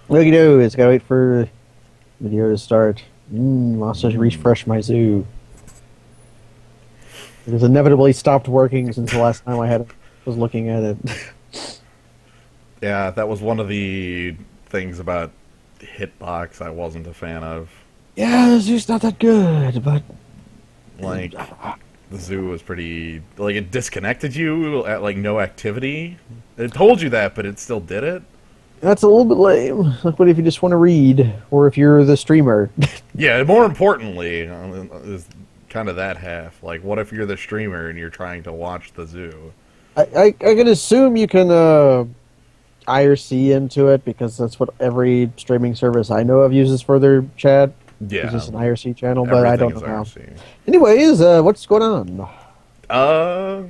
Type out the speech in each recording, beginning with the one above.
What you do is gotta wait for the video to start. Also refresh my zoo. It has inevitably stopped working since the last time was looking at it. Yeah, that was one of the things about Hitbox I wasn't a fan of. Yeah, the zoo's not that good, but Like, the zoo was pretty... Like, it disconnected you at, like, no activity. It told you that, but it still did it. that's a little bit lame. Like, what if you just want to read, or if you're the streamer? Yeah, more importantly, is kind of that half. Like, what if you're the streamer and you're trying to watch the zoo? I can assume you can IRC into it because that's what every streaming service I know of uses for their chat. It's Yeah, just an IRC channel, but I everything don't is know how. IRC. Anyways, what's going on? Uh,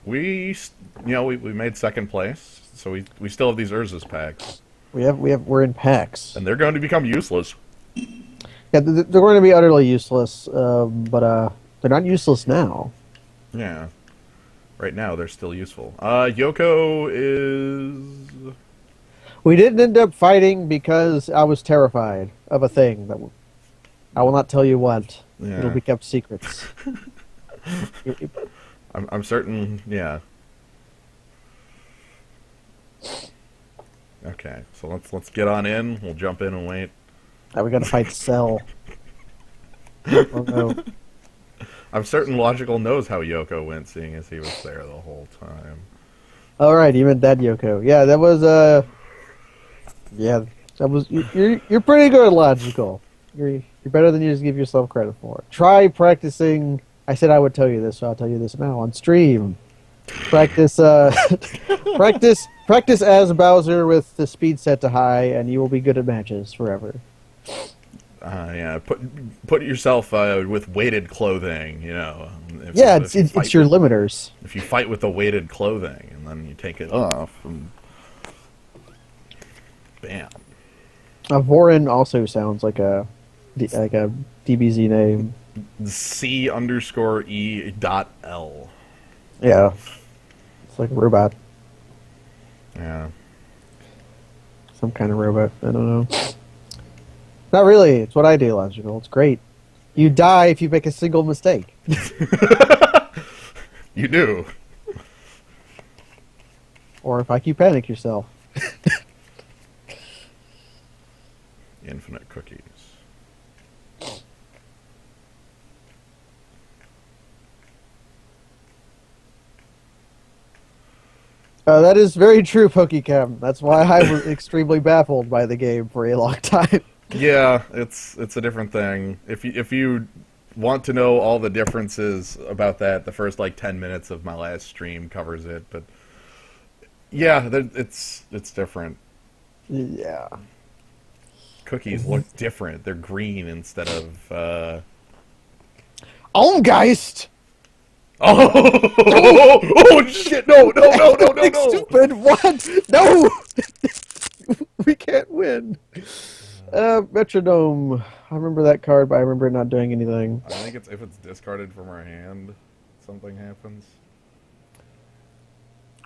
we, we made second place, so we still have these Urza's packs, We're in packs. and they're going to become useless. Yeah, they're going to be utterly useless, but they're not useless now. Yeah. Right now, they're still useful. Yoko is... We didn't end up fighting because I was terrified of a thing that I will not tell you what. It'll Yeah. be kept secrets. I'm certain, yeah. Okay, so let's get on in. We'll jump in and wait. Now we got to fight Cell. Oh no! I'm certain Logical knows how Yoko went, seeing as he was there the whole time. All right, you meant that Yoko. Yeah, that was yeah, that was. You're pretty good, Logical. You're better than you just give yourself credit for. Try practicing. I said I would tell you this, so I'll tell you this now on stream. Practice, practice as Bowser with the speed set to high, and you will be good at matches forever. Yeah, put yourself with weighted clothing, you know. Yeah, Fight it's your with, limiters. if you fight with the weighted clothing, and then you take it off, and bam. Vorin also sounds like a DBZ name. C underscore E dot L. Yeah, it's like a robot, Yeah. some kind of robot. I don't know. Not really. It's what I do, Logical. It's great. You die if you make a single mistake. You do. Or if you panic yourself. Infinite cookies. That is very true, PokeCam. That's why I was extremely baffled by the game for a long time. Yeah, it's a different thing. If you want to know all the differences about that, the first like 10 minutes of my last stream covers it. But yeah, it's different. Yeah. Cookies look different. They're green instead of. Almgeist! Oh! Oh shit! No! No! No! No! No! Big No! stupid! What? No! We can't win. Metronome. I remember that card, but I remember it not doing anything. I think if it's discarded from our hand, something happens.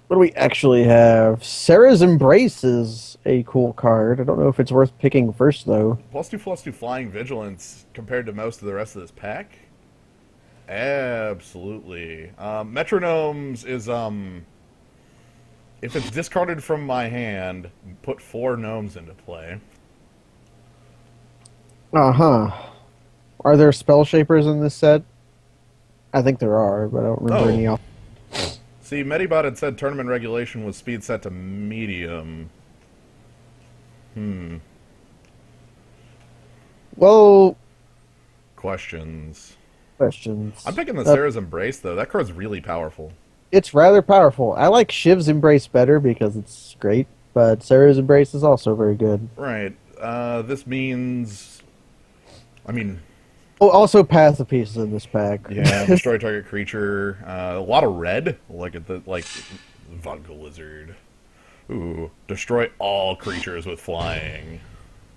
What do we actually have? Sarah's Embrace is a cool card. I don't know if it's worth picking first, though. +2/+2 flying vigilance compared to most of the rest of this pack. Absolutely. Metronomes is if it's discarded from my hand, put 4 gnomes into play. Uh-huh. Are there spell shapers in this set? I think there are, but I don't remember any off. See, Medibot had said tournament regulation was speed set to medium. Well, Questions. questions. I'm picking the Sarah's Embrace, though. That card's really powerful. It's rather powerful. I like Shiv's Embrace better because it's great, but Sarah's Embrace is also very good. Right. This means... I mean... Oh, also Path of Pieces in this pack. Yeah, destroy target creature. A lot of red, like Vodka Lizard. Ooh, destroy all creatures with flying.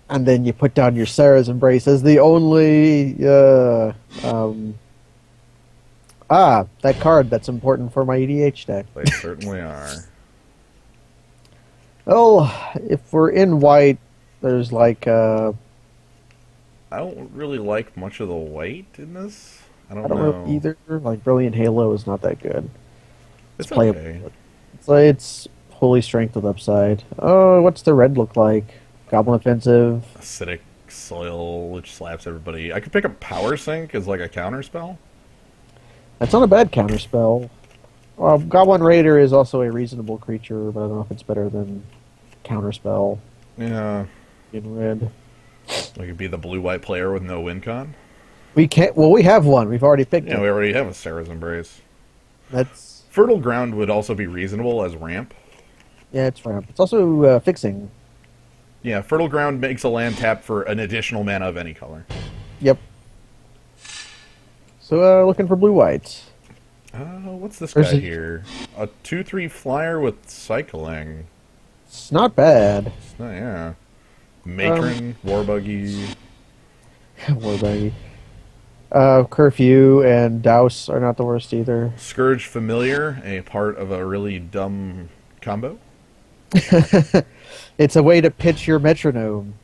And then you put down your Sarah's Embrace as the only that card that's important for my EDH deck. They certainly are. Oh, if we're in white, there's like I don't really like much of the white in this. I I don't don't really know. either. Like Brilliant Halo is not that good. It's It's playable. okay. It's like it's holy strength with upside. Oh, what's the red look like? Goblin offensive. Acidic soil, which slaps everybody. I could pick up Power Sink as like a counter spell. That's not a bad counterspell. Goblin Raider is also a reasonable creature, but I don't know if it's better than counterspell Yeah, in red. we could be the blue-white player with no win con. We can't. Well, we have one. We've already picked Yeah, it. we already have a Sarah's Embrace. That's Fertile Ground would also be reasonable as ramp. yeah, it's ramp. It's also fixing. Yeah, Fertile Ground makes a land tap for an additional mana of any color. Yep. So looking for blue white. What's this There's guy a- here? A 2/3 flyer with cycling. It's not bad. Oh, yeah. Matron, Warbuggy. Warbuggy. Curfew and Douse are not the worst either. Scourge Familiar, a part of a really dumb combo. It's a way to pitch your metronome.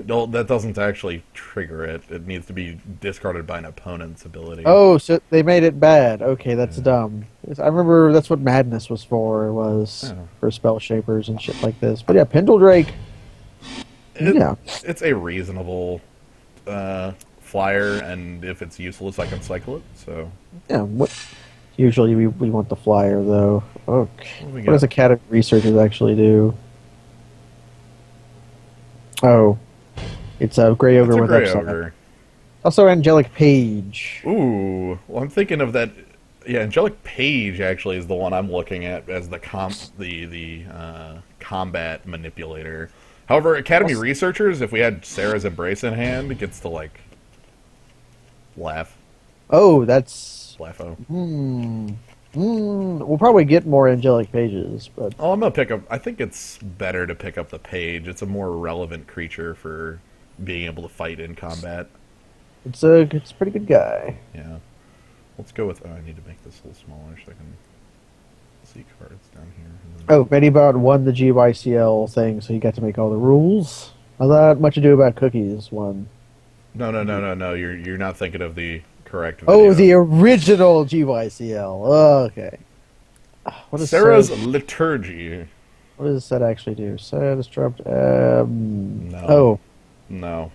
No, that doesn't actually trigger it. It needs to be discarded by an opponent's ability. Oh, so they made it bad. Okay, that's Yeah. dumb. I remember that's what Madness was for. It was Oh. for spell shapers and shit like this. But yeah, Pendledrake. Yeah. It's a reasonable flyer, and if it's useless, I can cycle it. So Yeah. Usually we want the flyer though. Okay. what do we What does got? Academy Researchers actually do? Oh, it's a Grey It's Ogre a with Grey upside. Ogre. Also, Angelic Page. Ooh, well, I'm thinking of that. Yeah, Angelic Page actually is the one I'm looking at as the combat manipulator. However, Academy Also- Researchers, if we had Sarah's Embrace in hand, gets to like laugh, Oh, that's. laugho. We'll probably get more Angelic Pages, but Oh, I'm gonna pick up. I think it's better to pick up the Page. It's a more relevant creature for being able to fight in combat. it's a pretty good guy. Yeah. Let's go with. Oh, I need to make this a little smaller so I can see cards down here. And then- Oh, Medibot won the GYCL thing, so he got to make all the rules. I thought Much Ado About Cookies won. No. You're not thinking of the correct. Oh, Video. the original GYCL. Okay. What does Sarah's Sarah- Liturgy. what does that actually do? Sarah disrupt. No. No.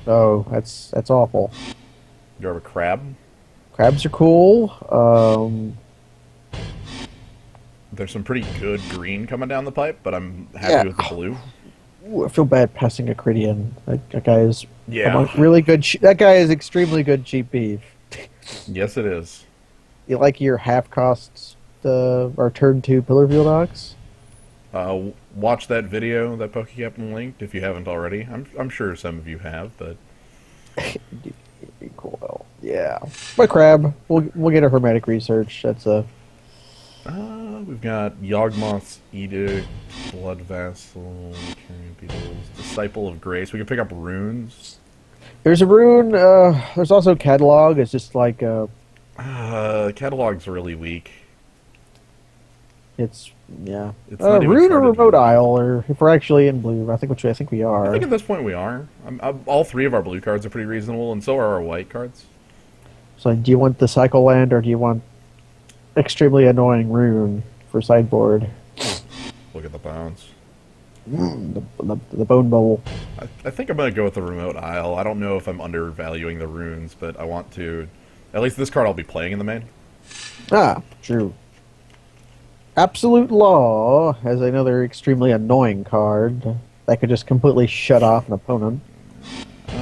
Oh, that's awful. You have a crab. Crabs are cool. There's some pretty good green coming down the pipe, but I'm happy Yeah. with the blue. Ooh, I feel bad passing a Critian. That guy is Yeah. really good. That guy is extremely good cheap beef. Yes, it is. You like your half costs or turn 2 Pillar View Docs? Watch that video that PokeCaptain linked if you haven't already. I'm sure some of you have, but Cool. Yeah. But crab. We'll get a hermetic research. That's a we've got Yawgmoth's Edict, Blood Vassal, Carrion Beetles, Disciple of Grace. We can pick up runes. there's a rune. There's also catalog. It's just like Catalog's really weak. it's yeah. It's not even Rune or carded remote runes. isle, or if we're actually in blue, I think we are. I think at this point we are. All three of our blue cards are pretty reasonable, and so are our white cards. So, do you want the cycle land, or do you want extremely annoying rune for sideboard? Look at the bounce. The bone bowl. I think I'm going to go with the remote isle. I don't know if I'm undervaluing the runes, but I want to. At least this card I'll be playing in the main. Ah, true. Absolute Law has another extremely annoying card that could just completely shut off an opponent.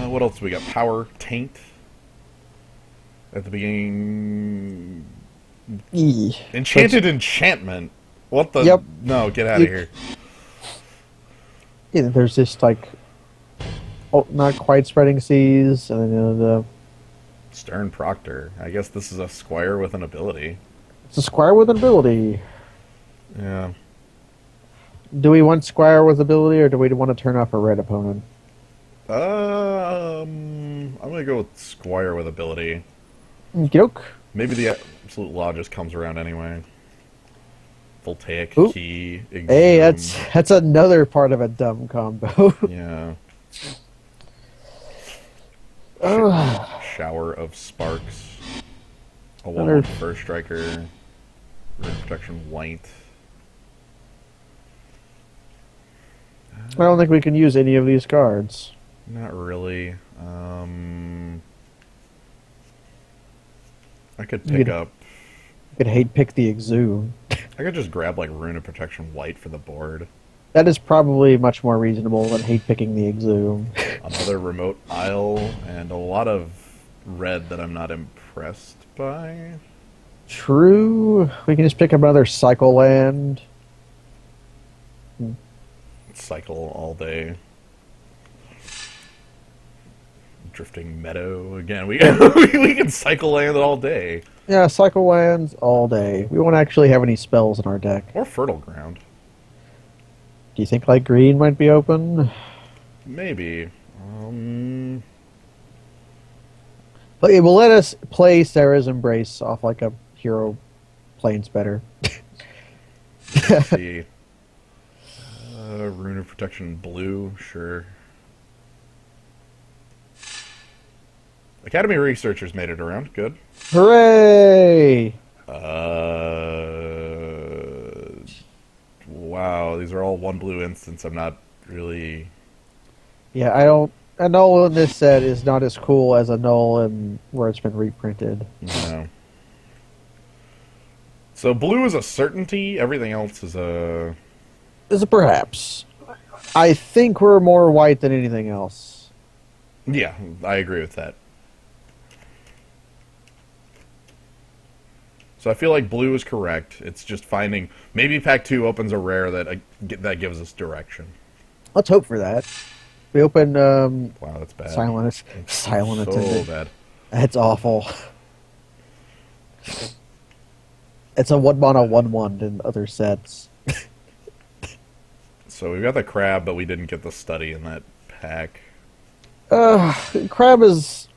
What else do we got? Power Taint. At the beginning. Enchanted Enchantment. What the? Yep. No, get out of here. Yeah, there's this like, not quite spreading seas, and then the Stern Proctor. I guess this is a squire with an ability. it's a squire with an ability. Yeah. Do we want squire with ability, or do we want to turn off a red opponent? I'm gonna go with squire with ability. Yoke. Maybe the absolute law just comes around anyway. Voltaic Ooh. Key, Hey, Exhume. that's another part of a dumb combo. Yeah. Oh, Shower of Sparks. A 1/1 another. First Striker. Rune Protection White. I don't think we can use any of these cards. Not really. I could You pick could, up. you could hate pick the Exhume. I could just grab like Rune of Protection White for the board. That is probably much more reasonable than hate picking the Exhume. Another Remote Isle, and a lot of red that I'm not impressed by. True. We can just pick up another Cycle Land. Cycle all day. Drifting Meadow again. We we can cycle land all day. Yeah, Cycle Lands all day. We won't actually have any spells in our deck. Or Fertile Ground. Do you think like green might be open? Maybe. But it will let us play Sarah's Embrace off like a hero planes better. Let's see. Rune of Protection Blue, sure. Academy Researchers made it around. Good. Hooray! Wow, these are all one blue instants. I'm not really. Yeah, I don't. A null in this set is not as cool as a null in where it's been reprinted. No. So blue is a certainty. Everything else is a. Is it perhaps? I think we're more white than anything else. Yeah, I agree with that. So I feel like blue is correct. It's just finding maybe pack 2 opens a rare that gives us direction. Let's hope for that. We open Wow, that's bad. Silent So Attendant. bad. That's awful. It's a 1-mana 1/1 in other sets. So we got the crab, but we didn't get the study in that pack. Crab is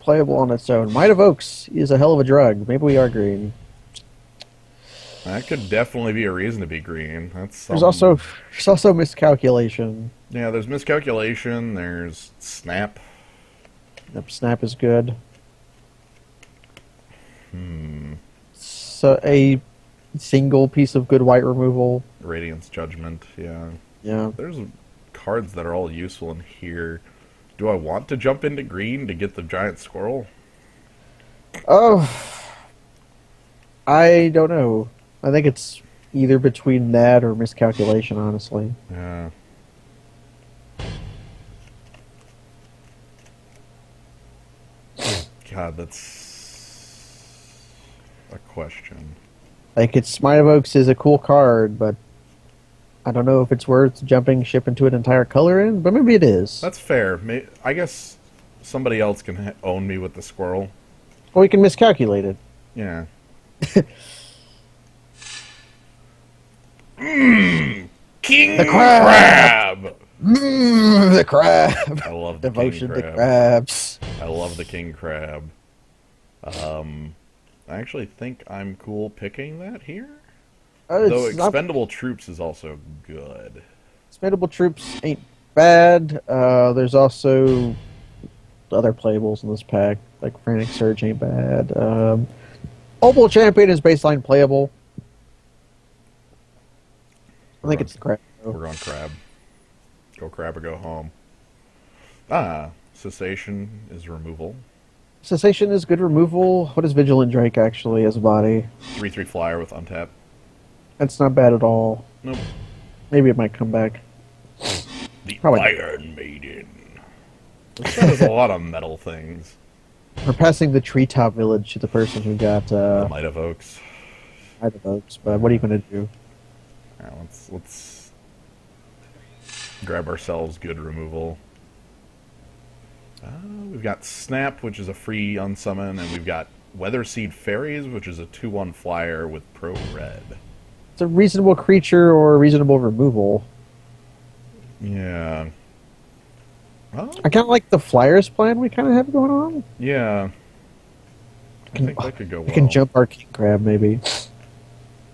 playable on its own. Might of Oaks is a hell of a drug. Maybe we are green. That could definitely be a reason to be green. That's There's also miscalculation. yeah. There's miscalculation. There's snap. Yep, Snap is good. So a single piece of good white removal. Radiance Judgment. Yeah. Yeah. There's cards that are all useful in here. Do I want to jump into green to get the giant squirrel? Oh, I don't know. I think it's either between that or miscalculation, honestly. Yeah. God, that's a question. Like, it's Might of Oaks is a cool card, but I don't know if it's worth jumping ship into an entire color in, but maybe it is. That's fair. I guess somebody else can own me with the squirrel. Or we can miscalculate it. Yeah. King The crab! Crab! The crab! I love the Devotion king to crab. crabs. I love the king crab. I actually think I'm cool picking that here. Though It's not- expendable troops is also good. Expendable Troops ain't bad. There's also other playables in this pack, like Frantic Surge ain't bad. Opal Champion is baseline playable. I think it's the crab. We're going crab. Go crab or go home. Ah, cessation is removal. Cessation is good removal. What is Vigilant Drake actually as a body? 3/3 flyer with untap. That's not bad at all. Nope. Maybe it might come back. The Probably. Iron Maiden. This has a lot of metal things. We're passing the Treetop Village to the person who got The Might of Oaks. Might of Oaks, but what are you going to do? Alright, let's grab ourselves good removal. We've got Snap, which is a free unsummon, and we've got Weatherseed Fairies, which is a 2/1 flyer with pro red. It's a reasonable creature or reasonable removal. Yeah. Oh, I kind of like the Flyers plan we kind of have going on. yeah. I think that could go well. We can jump our King Crab, maybe.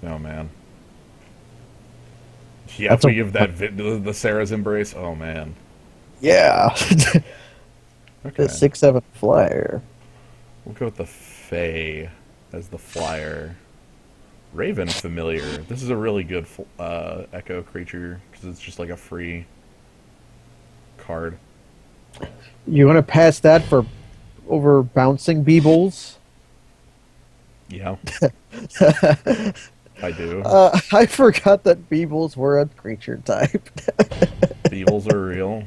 Oh, man. Yeah, if That's we a give that the Sarah's Embrace, oh man. yeah. The Okay, 6/7 flyer. we'll go with the Fae as the flyer. Raven familiar. This is a really good Echo creature because it's just like a free card. You want to pass that for over bouncing Beebles? Yeah, I do. I forgot that Beebles were a creature type. Beevils are real.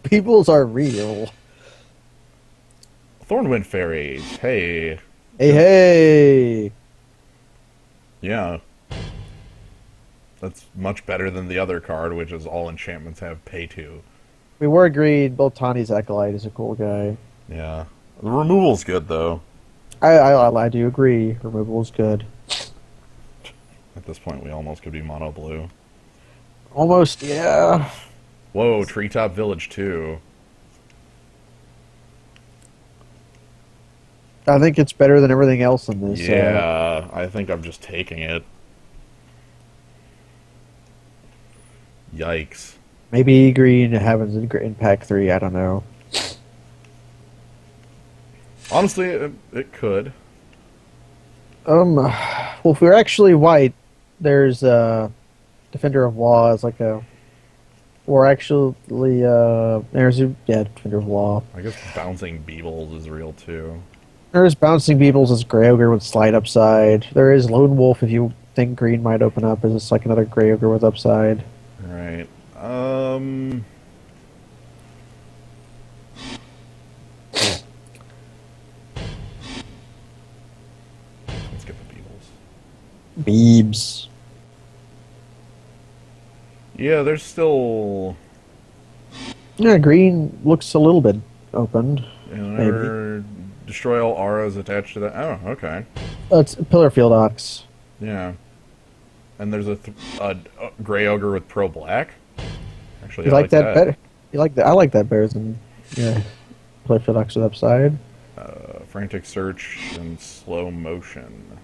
Beebles are real. Thornwind Fairies. Hey. Hey, hey. Yeah. That's much better than the other card, which is all enchantments have pay to. We were agreed. Boltani's Acolyte is a cool guy. Yeah. The removal's good, though. I do agree. Removal is good. At this point, we almost could be mono blue. Almost, yeah. Whoa, Treetop Village, too. I think it's better than everything else in this. Yeah, I think I'm just taking it. Yikes. Maybe green happens in pack 3. I don't know. Honestly, it could. Well, if we're actually white, there's Defender of Law as like a. Or actually, there's Defender of Law. I guess Bouncing Beebles is real, too. There's Bouncing Beebles as Grey Ogre with Slide Upside. There is Lone Wolf if you think green might open up as just like another Grey Ogre with Upside. Right. Let's get the Beebles. Beebs. Yeah, there's still... Yeah, green looks a little bit opened. Maybe. Destroy all auras attached to that. Oh, okay. It's Pillar Field Ox. Yeah. And there's a Grey Ogre with Pro Black. Actually, You I like that better? You like that? I like that better than Pillar Field Ox with Upside. Frantic Search and Slow Motion.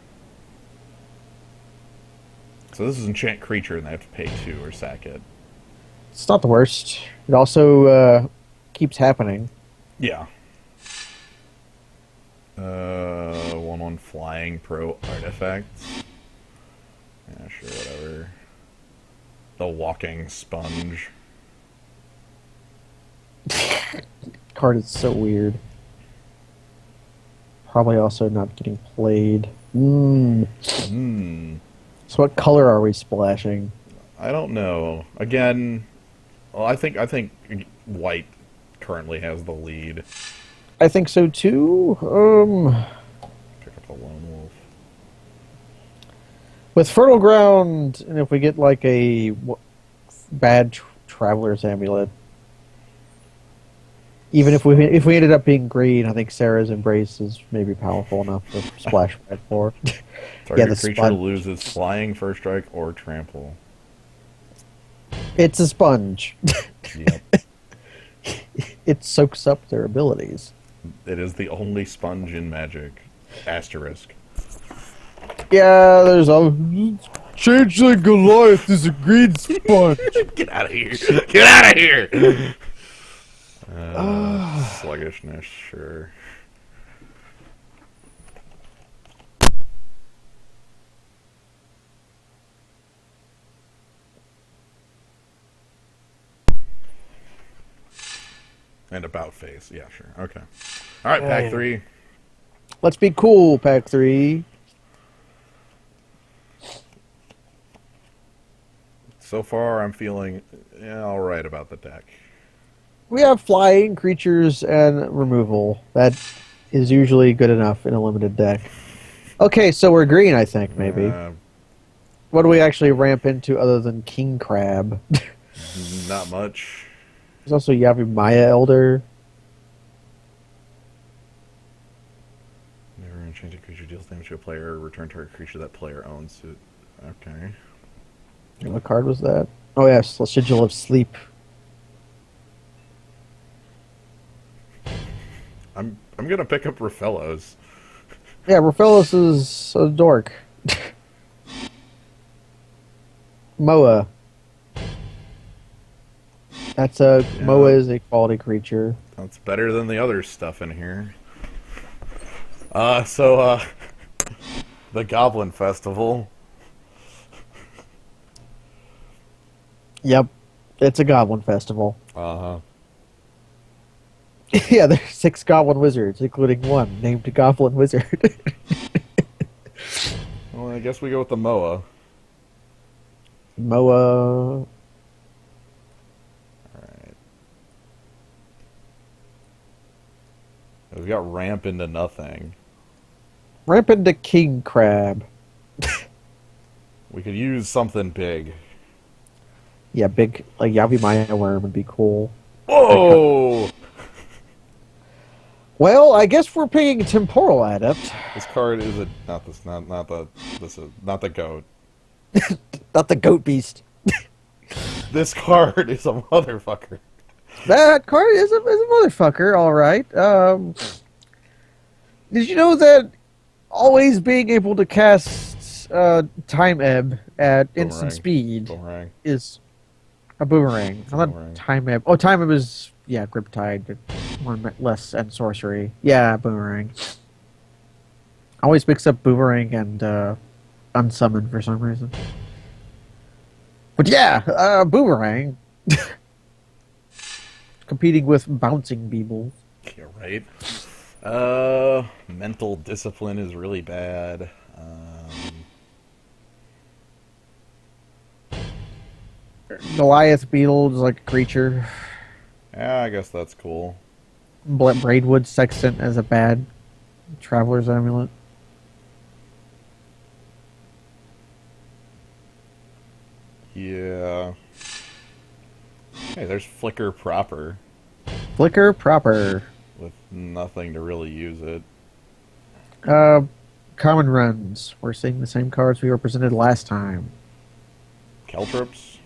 So this is Enchant Creature, and they have to pay 2 or sack it. It's not the worst. It also keeps happening. Yeah. 1/1 Flying Pro Artifacts. Yeah, sure, whatever. The Walking Sponge. Card is so weird. Probably also not getting played. So what color are we splashing? I don't know. Again, well, I think white currently has the lead. I think so too. Pick up a Lone Wolf. With Fertile Ground, and if we get like a bad Traveler's Amulet, even if we ended up being green, I think Sarah's Embrace is maybe powerful enough to splash red for. Target the creature sponge. loses Flying, First Strike, or Trample. It's a sponge. Yep. It soaks up their abilities. It is the only sponge in Magic. Asterisk. Yeah, there's a Changeling Goliath is a green sponge. Get out of here! Get out of here! Sluggishness, sure. And About Face, yeah, sure. Okay. Alright, pack 3. Let's be cool, pack 3. So far, I'm feeling alright about the deck. We have flying creatures and removal. That is usually good enough in a limited deck. Okay, so we're green, I think, maybe. What do we actually ramp into other than King Crab? Not much. There's also Yavimaya Elder. Never enchanted creature deals damage to a player, return target creature that player owns it. Okay. What card was that? Oh yes, Sigil of Sleep. I'm gonna pick up Rafellos. Yeah, Raphaelis is a dork. Moa. That's a Yeah, Moa is a quality creature. that's better than the other stuff in here. So the Goblin Festival. Yep, it's a Goblin festival. Uh huh. Yeah, there's 6 Goblin wizards, including one named Goblin Wizard. Well, I guess we go with the Moa. Moa. Alright. We've got Ramp into nothing. Ramp into King Crab. We could use something big. Yeah, big like Yavimaya worm would be cool. Whoa! Well, I guess we're picking Temporal Adept, This card is a not this not the this is not the goat. not the Goat Beast. This card is a motherfucker. That card is a motherfucker. All right. Did you know that always being able to cast Time Ebb at instant Boomerang. speed Boomerang. is a boomerang? a I thought boomerang. Time Ebb. Oh, Time Ebb is yeah, Grip Tide, but one less and sorcery. Yeah, boomerang. Always mix up boomerang and unsummon for some reason. But yeah, boomerang competing with bouncing beebles. Yeah, right. Mental discipline is really bad. Goliath beetle is like a creature. Yeah, I guess that's cool. Braidwood sextant as a bad traveler's amulet. Yeah. Hey, there's Flicker proper Flicker proper. with nothing to really use it. Uh, common runs. We're seeing the same cards we were presented last time. Caltrops?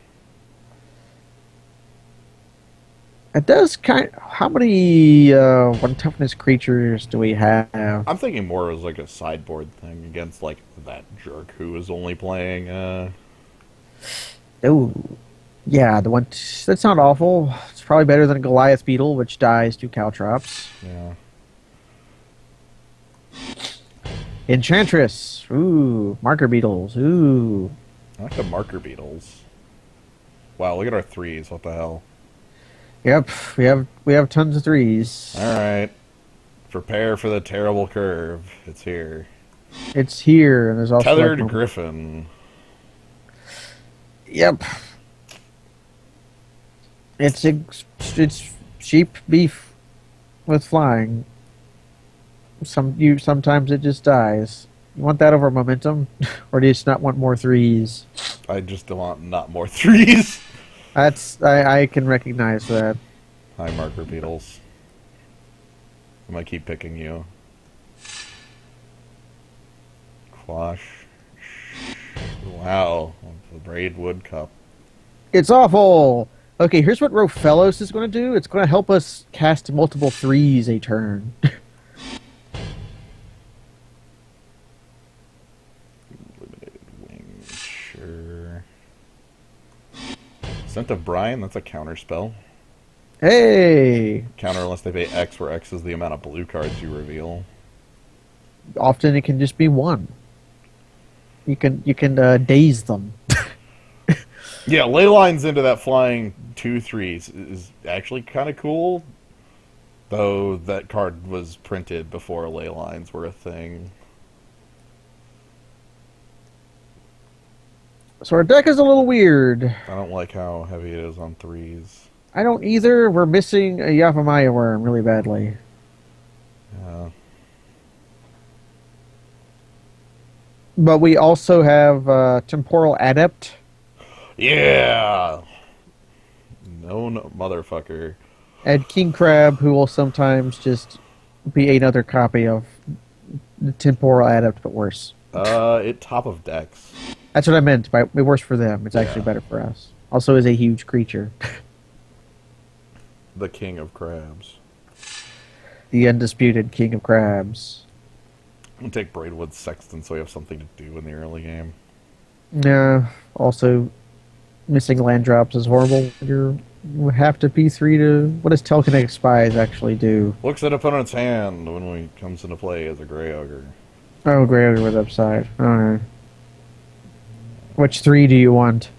It does kind. How many one toughness creatures do we have? I'm thinking more as like a sideboard thing against like that jerk who is only playing Oh, yeah, the one. That's not awful. It's probably better than a Goliath beetle, which dies to caltrops. yeah. Enchantress. Ooh, marker beetles. Ooh. I like the marker beetles. Wow, look at our threes, what the hell. Yep, we have tons of threes. Alright. Prepare for the terrible curve. It's here. It's here, and there's also Tethered like, Griffin. Yep. It's sheep beef with flying. Sometimes it just dies. You want that over momentum, or do you just not want more threes? I just don't want not more threes. I can recognize that. Hi, marker beetles. I'm gonna keep picking you. Quash. Wow. The Braidwood Cup. It's awful. Okay, here's what Rofellos is going to do. It's going to help us cast multiple threes a turn. Limited wing. Sure. Scent of Brine, that's a counter spell. Hey, Counter unless they pay X, where X is the amount of blue cards you reveal. often it can just be one. You can daze them. Yeah, ley lines into that flying 2/3s is actually kind of cool. Though that card was printed before ley lines were a thing. So our deck is a little weird. I don't like how heavy it is on threes. I don't either. We're missing a Yavimaya worm really badly. Yeah. But we also have Temporal Adept. Yeah! No, motherfucker. And King Crab, who will sometimes just be another copy of the Temporal Adept, but worse. It top of decks. That's what I meant by worse for them. It's actually Yeah. better for us. Also is a huge creature. The king of crabs. The undisputed King of Crabs. I'm gonna take Braidwood Sexton so we have something to do in the early game. Yeah. Also, missing land drops is horrible when you're We have to P3 to. What does Telekinetic Spies actually do? Looks at opponent's hand when he comes into play as a Grey Ogre. Oh, Grey Ogre with upside. Alright. Which 3 do you want?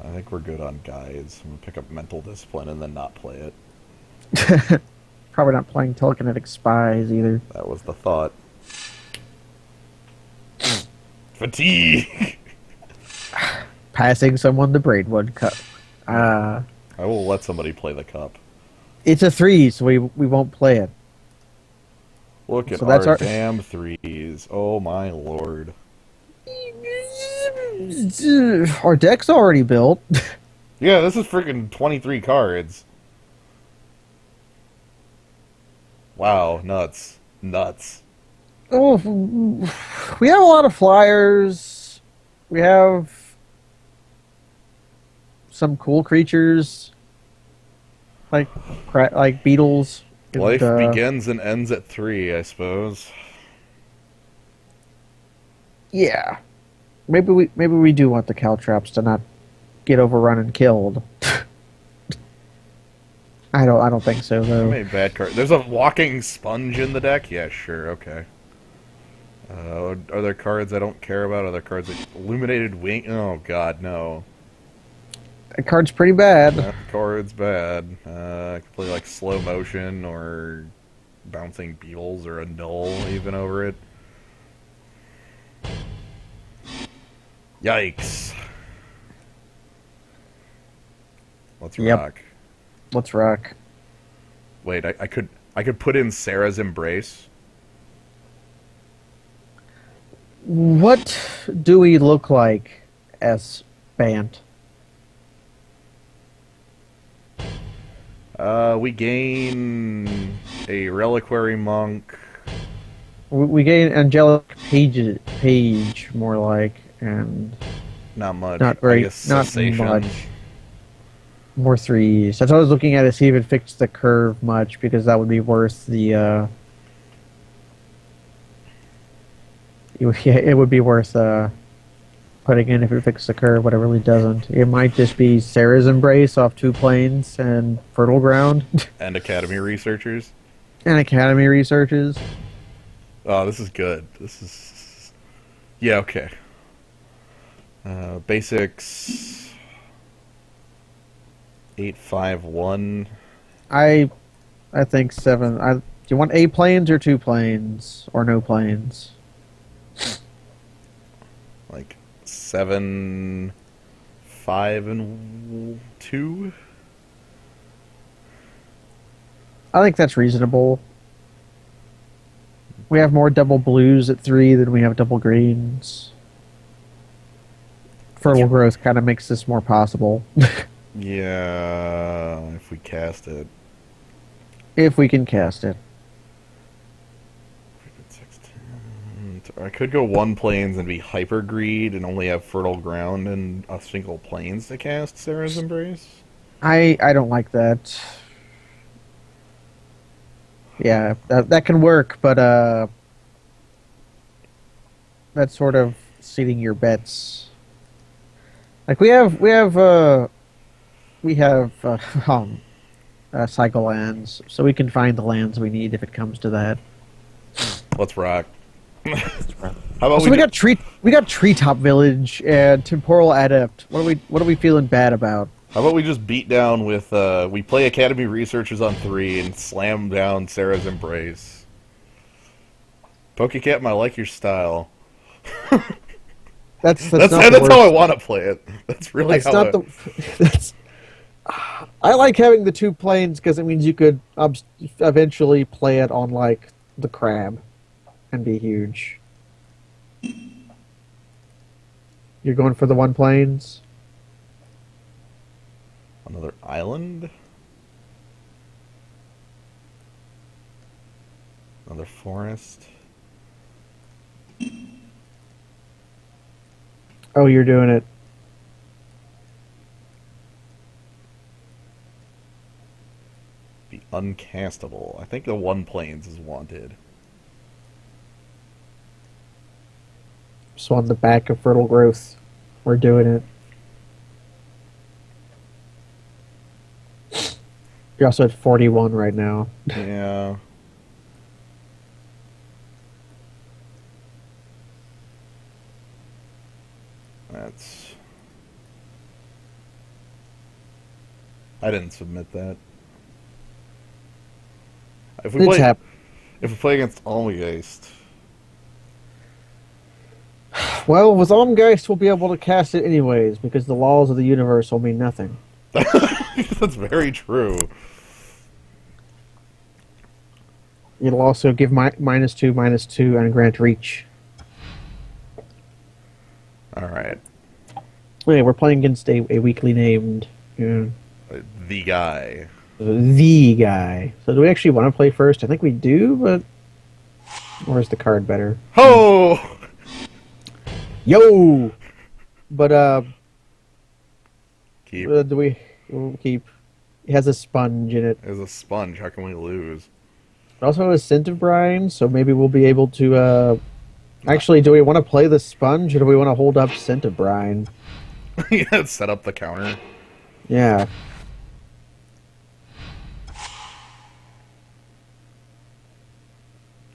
I think we're good on guides. I'm gonna pick up Mental Discipline and then not play it. Probably not playing Telekinetic Spies either. That was the thought. Fatigue! Passing someone the Braidwood Cup. I will let somebody play the cup. It's a 3, so we won't play it. Look at So that's our our- damn threes. Oh my lord. Our deck's already built. Yeah, this is freaking 23 cards. Wow, nuts. Nuts. Oh, we have a lot of flyers. We have some cool creatures, like beetles. and, Life begins and ends at 3, I suppose. Yeah, maybe we do want the caltrops to not get overrun and killed. I don't think so I though. made bad card. There's a walking sponge in the deck? Yeah, sure, okay. Are there cards I don't care about? Are there cards like Illuminated Wing? Oh god, no. That card's pretty bad. That card's bad. I could play like Slow Motion or Bouncing Beetles or a Null even over it. Yikes. Let's Yep. rock. Let's rock. Wait, I could put in Sarah's Embrace. What do we look like as Bant? We gain a Reliquary Monk. We gain Angelic Page more like, and Not much. not I very, guess not Cessation. much. More 3s. That's what I was looking at to see if it fixed the curve much, because that would be worth the. It would be worth putting in if it fixed the curve, but it really doesn't. It might just be Sarah's Embrace off 2 planes and Fertile Ground And Academy Researchers. and Academy Researches. Oh, this is good. This is... Yeah, okay. Basics... 851. I think 7. Do you want A planes or 2 planes or no planes? Like 7... 5 and 2? I think that's reasonable. We have more double blues at 3 than we have double greens. Fertile growth kind of makes this more possible. Yeah, if we cast it. If we can cast it. 16. I could go 1 planes and be Hyper Greed and only have Fertile Ground and a single planes to cast Sarah's Embrace. I don't like that. Yeah, that can work, but that's sort of seeding your bets. Like we have cycle lands, so we can find the lands we need if it comes to that. Let's rock. How about So we got Treetop Village and Temporal Adept. What are we feeling bad about? How about we just beat down with we play Academy Researchers on 3 and slam down Sarah's Embrace. PokeCaptain, I like your style. That's That's not the how I worst. want to play it. That's really That's how not the. That's. I like having the 2 planes because it means you could eventually play it on like the crab, and be huge. You're going for the 1 planes. Another island? Another forest? Oh, you're doing it. Be uncastable. I think the 1 planes is wanted. So on the back of Fertile Growth, we're doing it. You're also at 41 right now. Yeah. That's... I didn't submit that. If we It's play, happening. if we play against Almgeist, Well, with Omgeist, we'll be able to cast it anyways, because the laws of the universe will mean nothing. that's very true. It'll also give -2, and grant reach. All right, Yeah, we're playing against a weakly named the guy. the guy. So do we actually want to play first? I think we do, but or is the card better? Oh, Yo! But keep. do we'll keep? It has a sponge in it. There's a sponge. How can we lose? It also has a scent of brine, so maybe we'll be able to. Actually, do we want to play the sponge, or do we want to hold up scent of brine? Yeah, set up the counter. Yeah.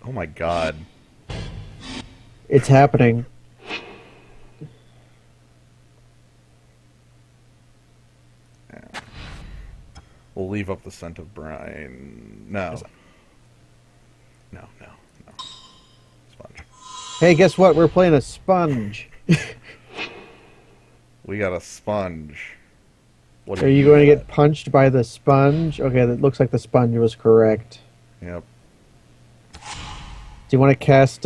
Oh my god. It's happening. We'll leave up the scent of brine. No. No. Sponge. Hey, guess what? We're playing a sponge. We got a sponge. What Are you going to get punched by the sponge? Okay, that looks like the sponge was correct. Yep. Do you want to cast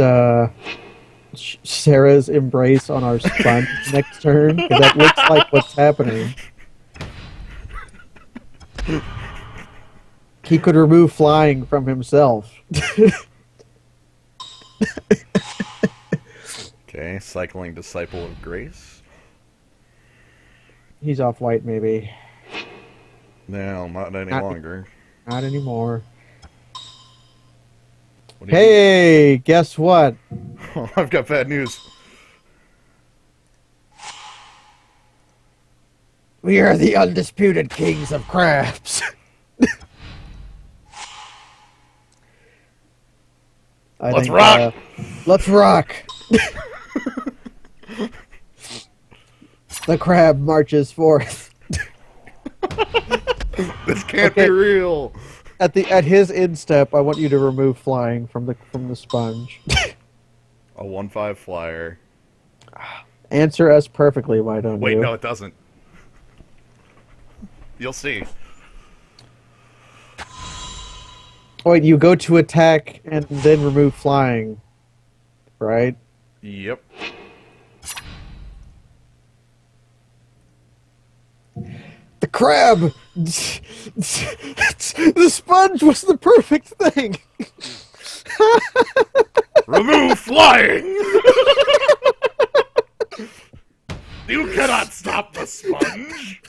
Sarah's Embrace on our sponge next turn? Because that looks like what's happening. He could remove flying from himself. Okay, cycling Disciple of Grace. He's off white, maybe. No, not any Not- longer. Not anymore. What do you Hey, guess what? Oh, I've got bad news. We are the undisputed kings of crabs. Let's rock! Let's rock! The crab marches forth. This can't Okay. be real. At his instep, I want you to remove flying from the sponge. A 1/5 flyer. Answer us perfectly, why don't Wait, you? no, it doesn't. You'll see. Wait, you go to attack and then remove flying, right? Yep. The crab! The sponge was the perfect thing! Remove flying! You cannot stop the sponge!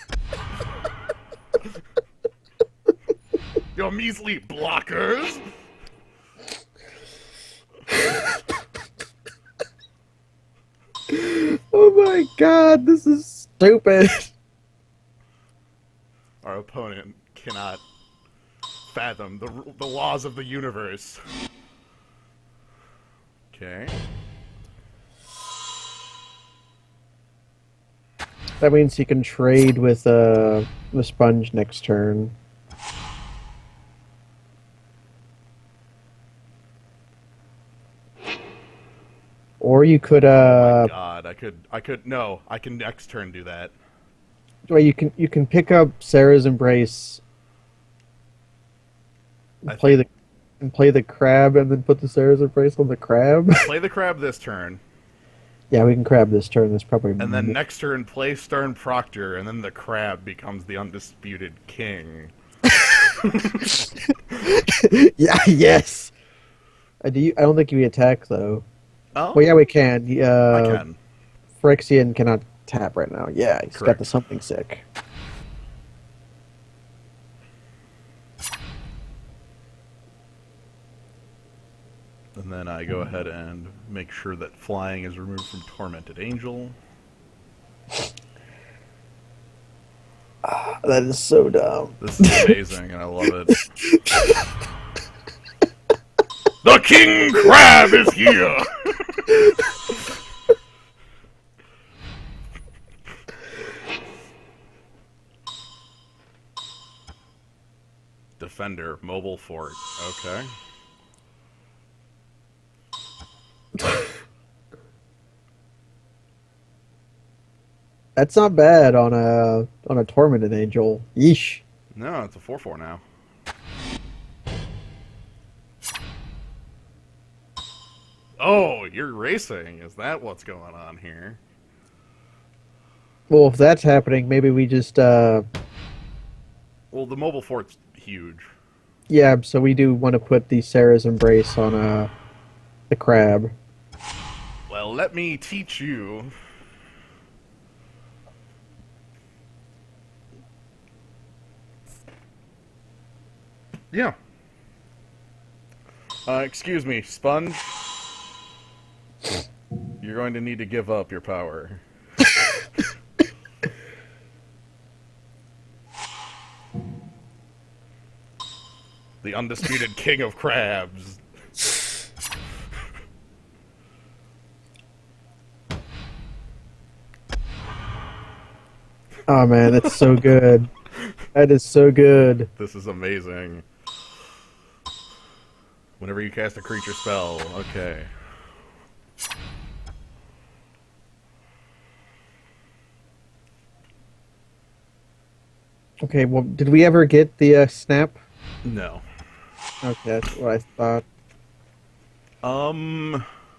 Your measly blockers! Oh my god, this is stupid. Our opponent cannot fathom the laws of the universe. Okay. That means he can trade with the sponge next turn. Or you could Oh my god, I can next turn do that. well, you can pick up Sarah's Embrace, and play the crab, and then put the Sarah's Embrace on the crab. Play the crab this turn, Yeah, we can crab this turn. That's probably and then next turn play Stern Proctor, and then the crab becomes the undisputed king. Yeah, yes. I don't think we attack though. Oh, Well, yeah, we can. I can. Phyrexian cannot tap right now. Yeah, he's got Correct. the something sick. And then I go ahead and make sure that flying is removed from Tormented Angel. That is so dumb. This is amazing, and I love it. The King Crab is here! Defender, mobile fort. Okay. That's not bad on a tormented angel. Yeesh. No, it's a 4/4 now. Oh, you're racing. Is that what's going on here? Well, if that's happening, maybe we just Well, the mobile fort's huge. yeah. So we do want to put the Sarah's embrace on the crab. Well, let me teach you. Yeah. Excuse me, Sponge. You're going to need to give up your power. The undisputed king of crabs. Oh man, that's so good. That is so good. This is amazing. Whenever you cast a creature spell, okay. Okay, well, did we ever get the snap? No. Okay, that's what I thought.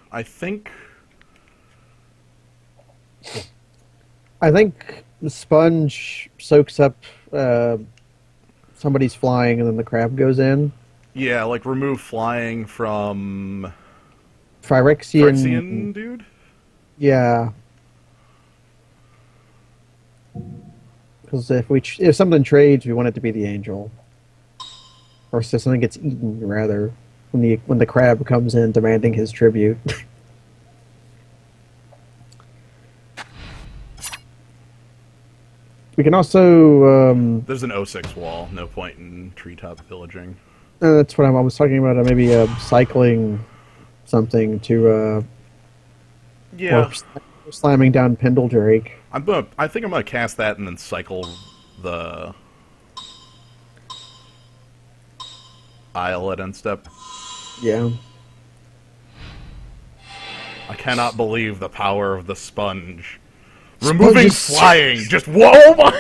I think I think the sponge soaks up somebody's flying, and then the crab goes in. yeah, like remove flying from Phyrexian, Phyrexian dude. yeah. Because if something trades, we want it to be the angel, or so something gets eaten rather when the crab comes in demanding his tribute. We can also There's an O6 wall. No point in treetop villaging. that's what I was talking about. Maybe cycling something to Yeah, or slamming down Pendledrake. I think I'm gonna cast that and then cycle the Isle at end step. Yeah. I cannot believe the power of the sponge. Removing is- flying, just whoa! Oh my!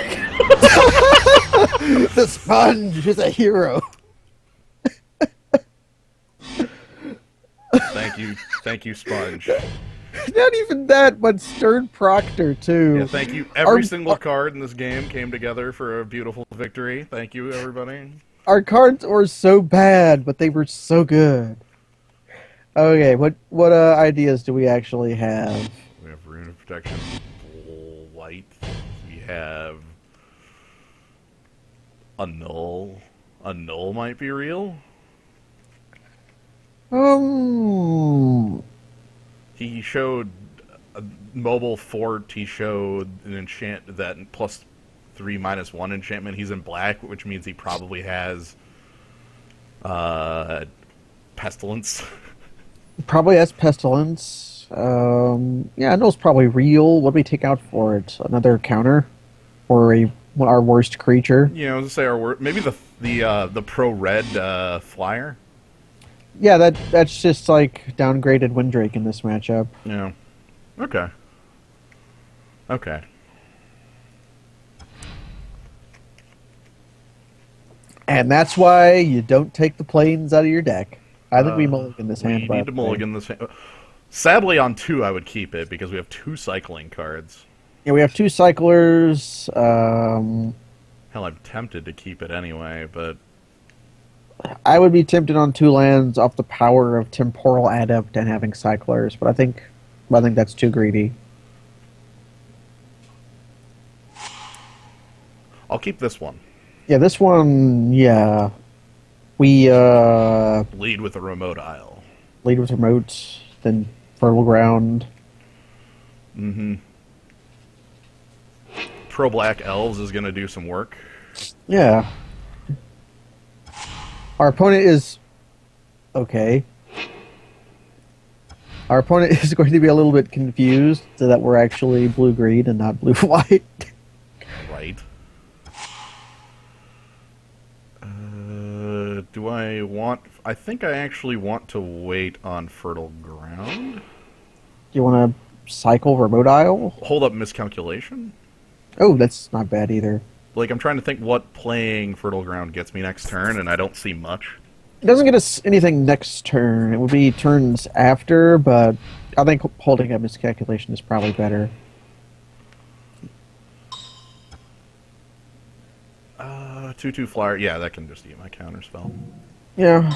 The sponge is a hero. Thank you, Sponge. Not even that, but Stern Proctor too. Yeah, thank you. Every Our- single card in this game came together for a beautiful victory. Thank you, everybody. Our cards were so bad, but they were so good. Okay, what ideas do we actually have? We have Rune of Protection, Blight. We have a Null. A Null might be real. He showed a mobile fort. He showed an enchant that +3/-1 enchantment. He's in black, which means he probably has pestilence. Probably has Pestilence. Yeah, I know it's probably real. What do we take out for it? Another counter? Or our worst creature? You know, let's say maybe the pro red flyer. Yeah, that's just like downgraded Windrake in this matchup. Yeah. Okay. Okay. And that's why you don't take the planes out of your deck. I think we mulligan this hand. We by need to the way. mulligan this hand. Sadly, on 2, I would keep it because we have 2 cycling cards. Yeah, we have 2 cyclers. Hell, I'm tempted to keep it anyway, but I would be tempted on 2 lands off the power of Temporal Adept and having cyclers, but I think that's too greedy. I'll keep this one. Yeah, this one, yeah. We Lead with a remote isle. lead with remote, then fertile ground. Mm-hmm. Pro Black Elves is going to do some work. Yeah. Our opponent is okay. Our opponent is going to be a little bit confused so that we're actually blue-green and not blue-white. Right. Do I want... I think I actually want to wait on fertile ground. Do you want to cycle remote isle? Hold up, miscalculation? Oh, that's not bad either. Like, I'm trying to think what playing fertile ground gets me next turn, and I don't see much. It doesn't get us anything next turn. It would be turns after, but I think holding up miscalculation is probably better. 2/2 flyer. Yeah, that can just eat my counter spell. Yeah.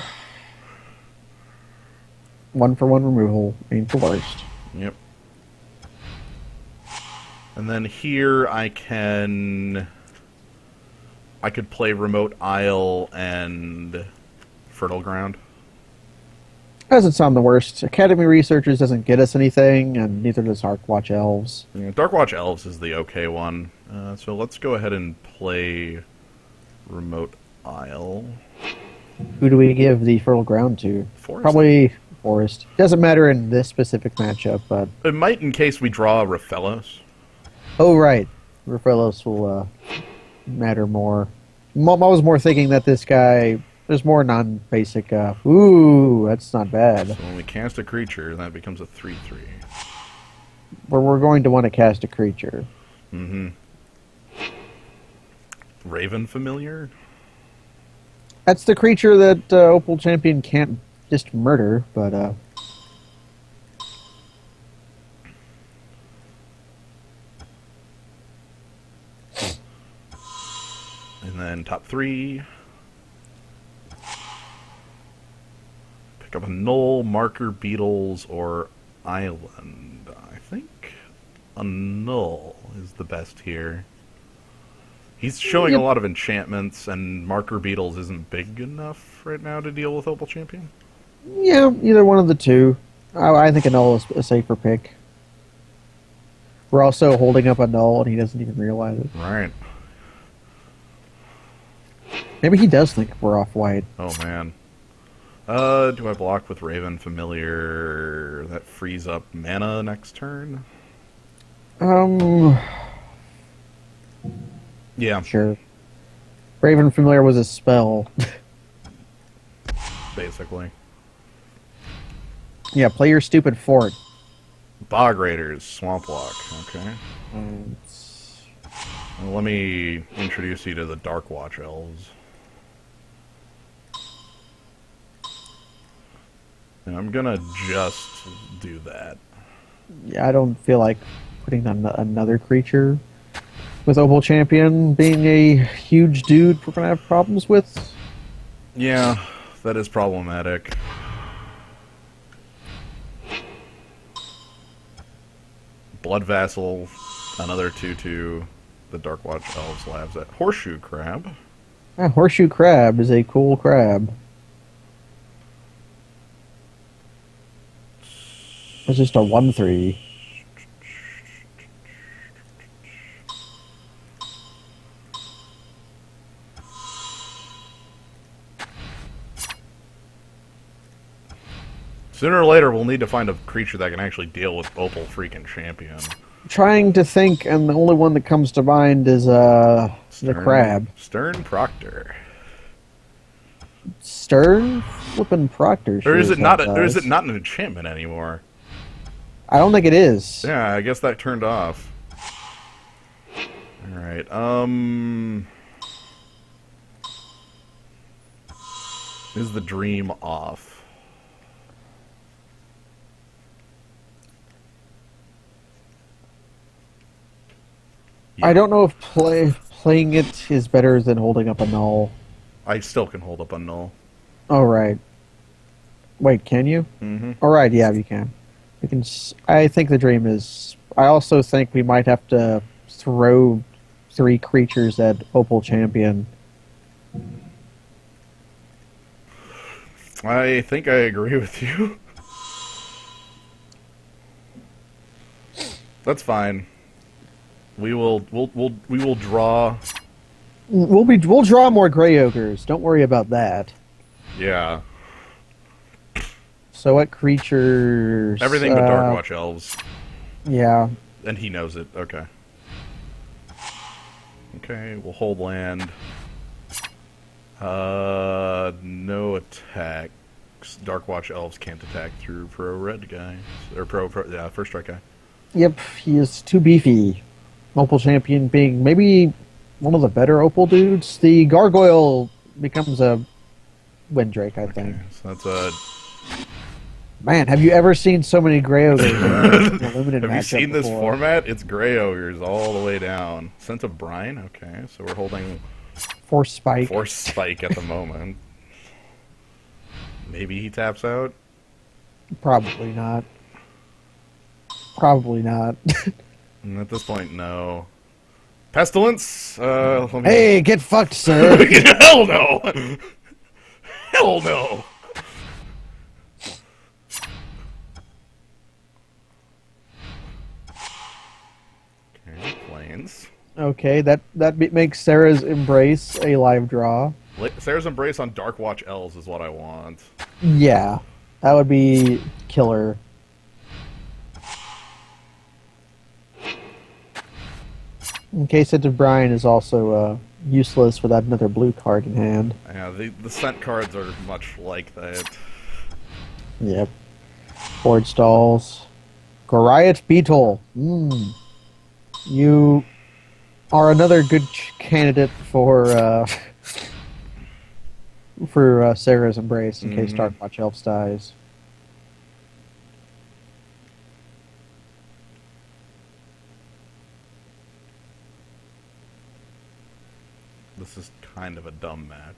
1-for-1 removal. Ain't the worst. Yep. And then here I could play remote isle and fertile ground. Doesn't sound the worst. Academy Researchers doesn't get us anything, and neither does Arkwatch Elves. Yeah, Darkwatch Elves is the okay one. So let's go ahead and play remote isle. Who do we give the fertile ground to? Forest? Probably Forest. Doesn't matter in this specific matchup, but... It might in case we draw Raphellos. Oh, right. Raphellos will matter more. I was more thinking that this guy... There's more non-basic... ooh, that's not bad. So when we cast a creature, that becomes a 3/3. We're going to want to cast a creature. Mm-hmm. Raven Familiar? That's the creature that Opal Champion can't just murder, but... And then top 3. Pick up a Null, Marker, Beetles, or Island. I think a Null is the best here. He's showing a lot of enchantments, and Marker Beetles isn't big enough right now to deal with Opal Champion. Yeah, either one of the two. I think a null is a safer pick. We're also holding up a null, and he doesn't even realize it. Right. Maybe he does think we're off-white. Oh, man. Do I block with Raven Familiar? That frees up mana next turn? Yeah. Sure. Raven Familiar was a spell. Basically. Yeah, play your stupid fort. Bog Raiders, Swamp Walk. Okay. Well, let me introduce you to the Darkwatch Elves. And I'm gonna just do that. Yeah, I don't feel like putting on another creature with Opal Champion being a huge dude we're going to have problems with. Yeah, that is problematic. Blood Vassal, another 2/2. The Darkwatch Elves labs at Horseshoe Crab. Horseshoe Crab is a cool crab. It's just a 1/3. Sooner or later, we'll need to find a creature that can actually deal with Opal freaking Champion. Trying to think, and the only one that comes to mind is the crab. Stern Proctor. Stern flipping Proctor. Or is it not? Or is it not an enchantment anymore? I don't think it is. Yeah, I guess that turned off. All right. Is the dream off? Yeah. I don't know if playing it is better than holding up a null. I still can hold up a null. Oh, right. Wait, can you? Mm-hmm. All right, yeah, you can. You can. I think the dream is... I also think we might have to throw 3 creatures at Opal Champion. I think I agree with you. That's fine. We will draw We'll draw more gray ogres. Don't worry about that. Yeah. So what creatures? Everything but Darkwatch Elves. Yeah. And he knows it. Okay. Okay, we'll hold land. No attacks. Darkwatch Elves can't attack through pro red guys. Or yeah, first strike guy. Yep, he is too beefy. Opal champion being maybe one of the better Opal dudes. The gargoyle becomes a Windrake, I think. So that's a... Man, have you ever seen so many gray ogres in a limited Have you matchup seen this before? format? It's gray ogres all the way down. Scent of Brine? Okay, so we're holding Force spike. Force Spike at the moment. Maybe he taps out? Probably not. Probably not. And at this point, no. Pestilence? Let me... Hey, get fucked, sir. Hell no! Hell no! Okay, planes. Okay, that makes Sarah's Embrace a live draw. Sarah's Embrace on Darkwatch Elves is what I want. Yeah, that would be killer. In case of Brian is also useless without another blue card in hand. Yeah, the scent cards are much like that. Yep. Board stalls. Goliath Beetle. You are another good candidate for Sarah's Embrace in case Darkwatch Elves dies. This is kind of a dumb match.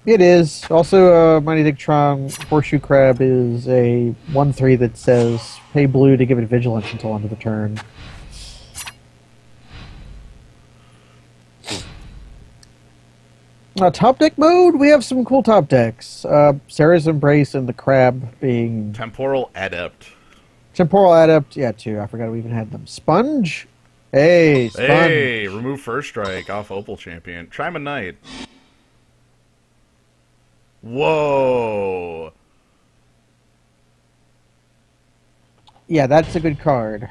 It is. Also, Mighty Dick Trong Horseshoe Crab is a 1/3 that says pay blue to give it vigilance until end of the turn. Top deck mode, we have some cool top decks. Sarah's Embrace and the Crab being... Temporal Adept. Temporal Adept, yeah, two. I forgot we even had them. Sponge? Hey, Sponge. Hey, remove first strike off Opal Champion. Chime Knight. Whoa. Yeah, that's a good card.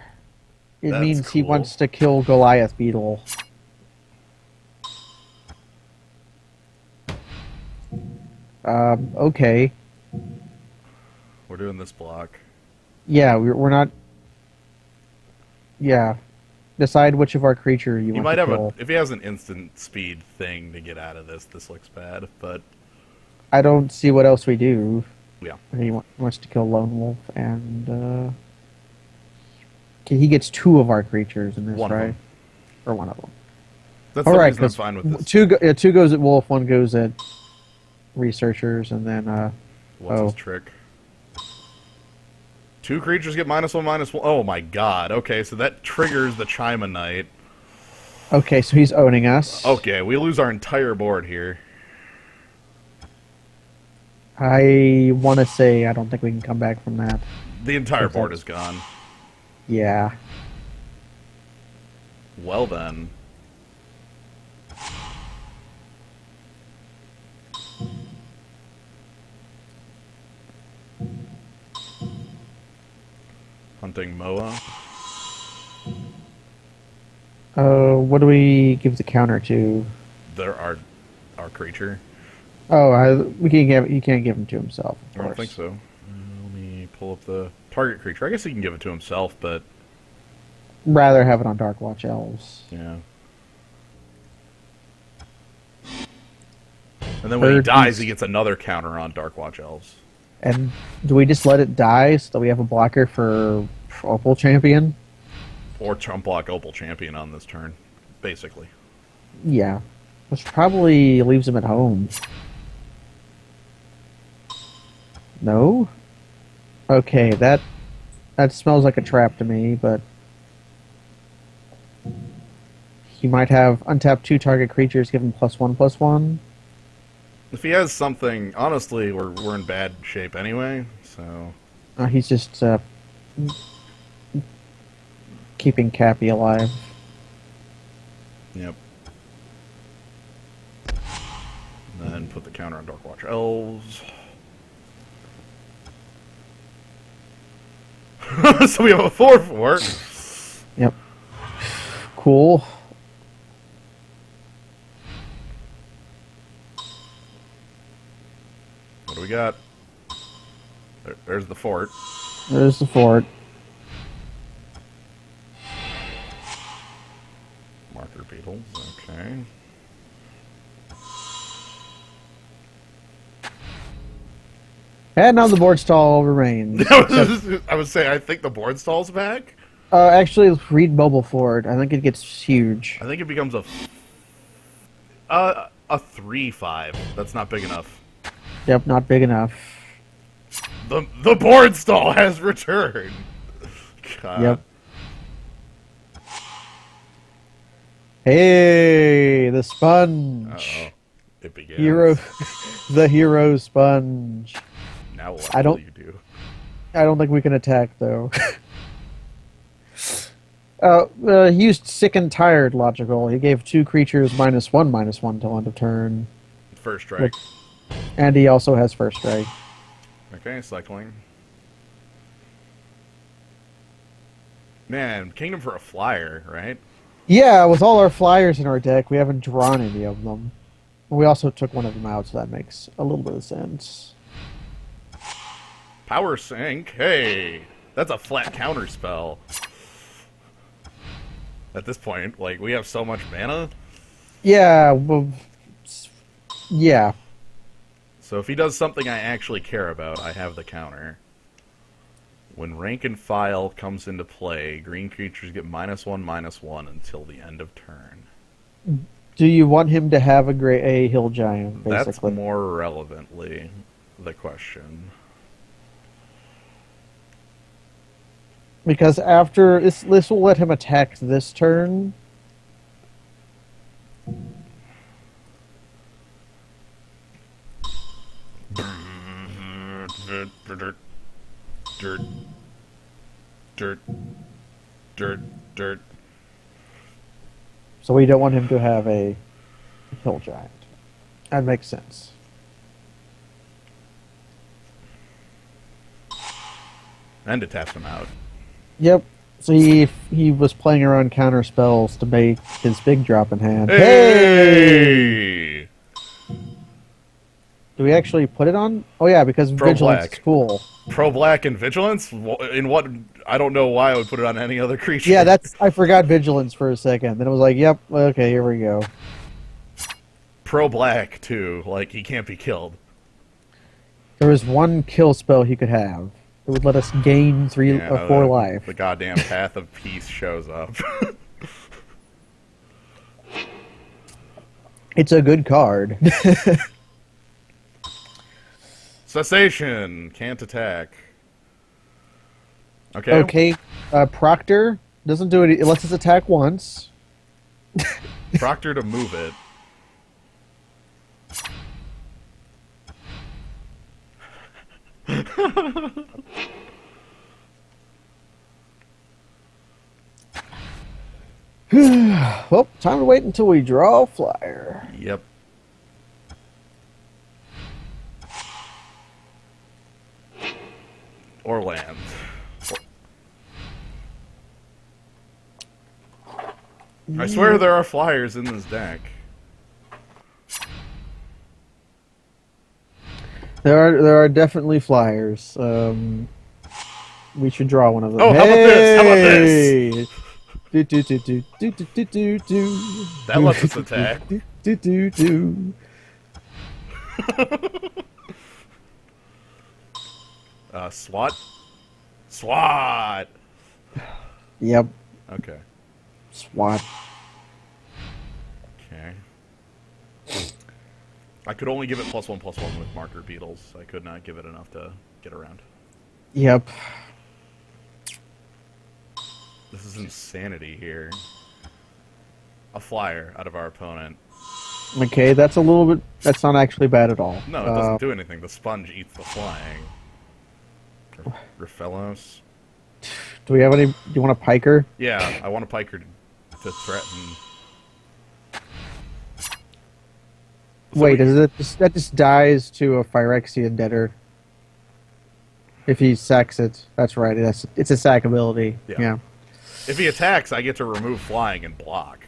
It That's means he cool. wants to kill Goliath Beetle. Okay. We're doing this block. Yeah, we're not... Yeah. Decide which of our creature you He want might to have kill. if he has an instant speed thing to get out of this looks bad, but I don't see what else we do. yeah. He wants to kill Lone Wolf, and okay, he gets two of our creatures in this, One of right? them. Or one of them. That's All the right, reason I'm 'cause fine with this. two goes at Wolf, one goes at Researchers, and then What's his trick? Two creatures get -1/-1. Oh my god. Okay, so that triggers the Chima Knight. okay, so he's owning us. Okay, we lose our entire board here. I want to say I don't think we can come back from that. The entire Okay. board is gone. Yeah. Well then. Hunting Moa. What do we give the counter to? There are our creature. Oh, we can't give. He can't give him to himself. Of I don't course. think so. Let me pull up the target creature. I guess he can give it to himself, but Rather have it on Darkwatch Elves. yeah. And then when he Bird dies, needs- he gets another counter on Darkwatch Elves. And do we just let it die so that we have a blocker for Opal Champion? Or Trump block Opal Champion on this turn, basically. Yeah. Which probably leaves him at home. No? Okay, that smells like a trap to me, but he might have untapped two target creatures, give him +1/+1. If he has something, honestly, we're in bad shape anyway, so... He's just keeping Cappy alive. Yep. then put the counter on Darkwatch Elves. So we have a 4/4. Yep. Cool. What do we got? There's the fort. There's the fort. Marker beetles. Okay. And now the board stall remains. I would say I think the board stall's back. Actually, read mobile fort. I think it gets huge. I think it becomes a 3/5. That's not big enough. Yep, not big enough. The board stall has returned. God. Yep. Hey, the sponge. Uh-oh. It begins. Hero, the hero sponge. Now what I don't- will you do? I don't think we can attack though. He used sick and tired logical. He gave 2 creatures -1/-1 till end of turn, First strike. and he also has first strike. Okay, cycling. Man, Kingdom for a flyer, right? Yeah, with all our flyers in our deck, we haven't drawn any of them. We also took one of them out, so that makes a little bit of sense. Power Sink. Hey, that's a flat counter spell. At this point, like, we have so much mana. Yeah, well, yeah. So if he does something I actually care about, I have the counter. When rank and file comes into play, green creatures get -1/-1 until the end of turn. Do you want him to have a hill giant, basically? That's more relevantly the question. Because after this will let him attack this turn. Dirt. Dirt. Dirt. Dirt. So we don't want him to have a hill giant. That makes sense. And to tap him out. Yep. So he was playing around counter spells to make his big drop in hand. Hey! Do we actually put it on? Oh yeah, because Pro vigilance black. is cool. Pro Black and Vigilance? In what? I don't know why I would put it on any other creature. Yeah, I forgot vigilance for a second. Then it was like, yep, okay, here we go. Pro Black, too. Like, he can't be killed. There was one kill spell he could have. It would let us gain 3 or 4 life. The goddamn Path of Peace shows up. It's a good card. Cessation. Can't attack. Okay. Okay, Proctor doesn't do it. It lets us attack once. Proctor to move it. Well, time to wait until we draw a flyer. Yep. Or land. I swear there are flyers in this deck. There are definitely flyers. We should draw one of them. Oh, how about this? How about this? Hey! Do, do, do, do, do, do, do, do, do. That lets us attack. Do, do, do, do. SWAT? SWAT! Yep, Okay. SWAT. Okay. I could only give it +1/+1 with marker beetles. I could not give it enough to get around. Yep. This is insanity here. A flyer out of our opponent. Okay, that's a little bit. That's not actually bad at all. No, it doesn't do anything. The sponge eats the flying. Raphellos. Do we have any? Do you want a piker? Yeah, I want a piker to threaten. Wait, that just dies to a Phyrexian debtor if he sacks it? That's right. It's a sack ability. Yeah. If he attacks, I get to remove flying and block.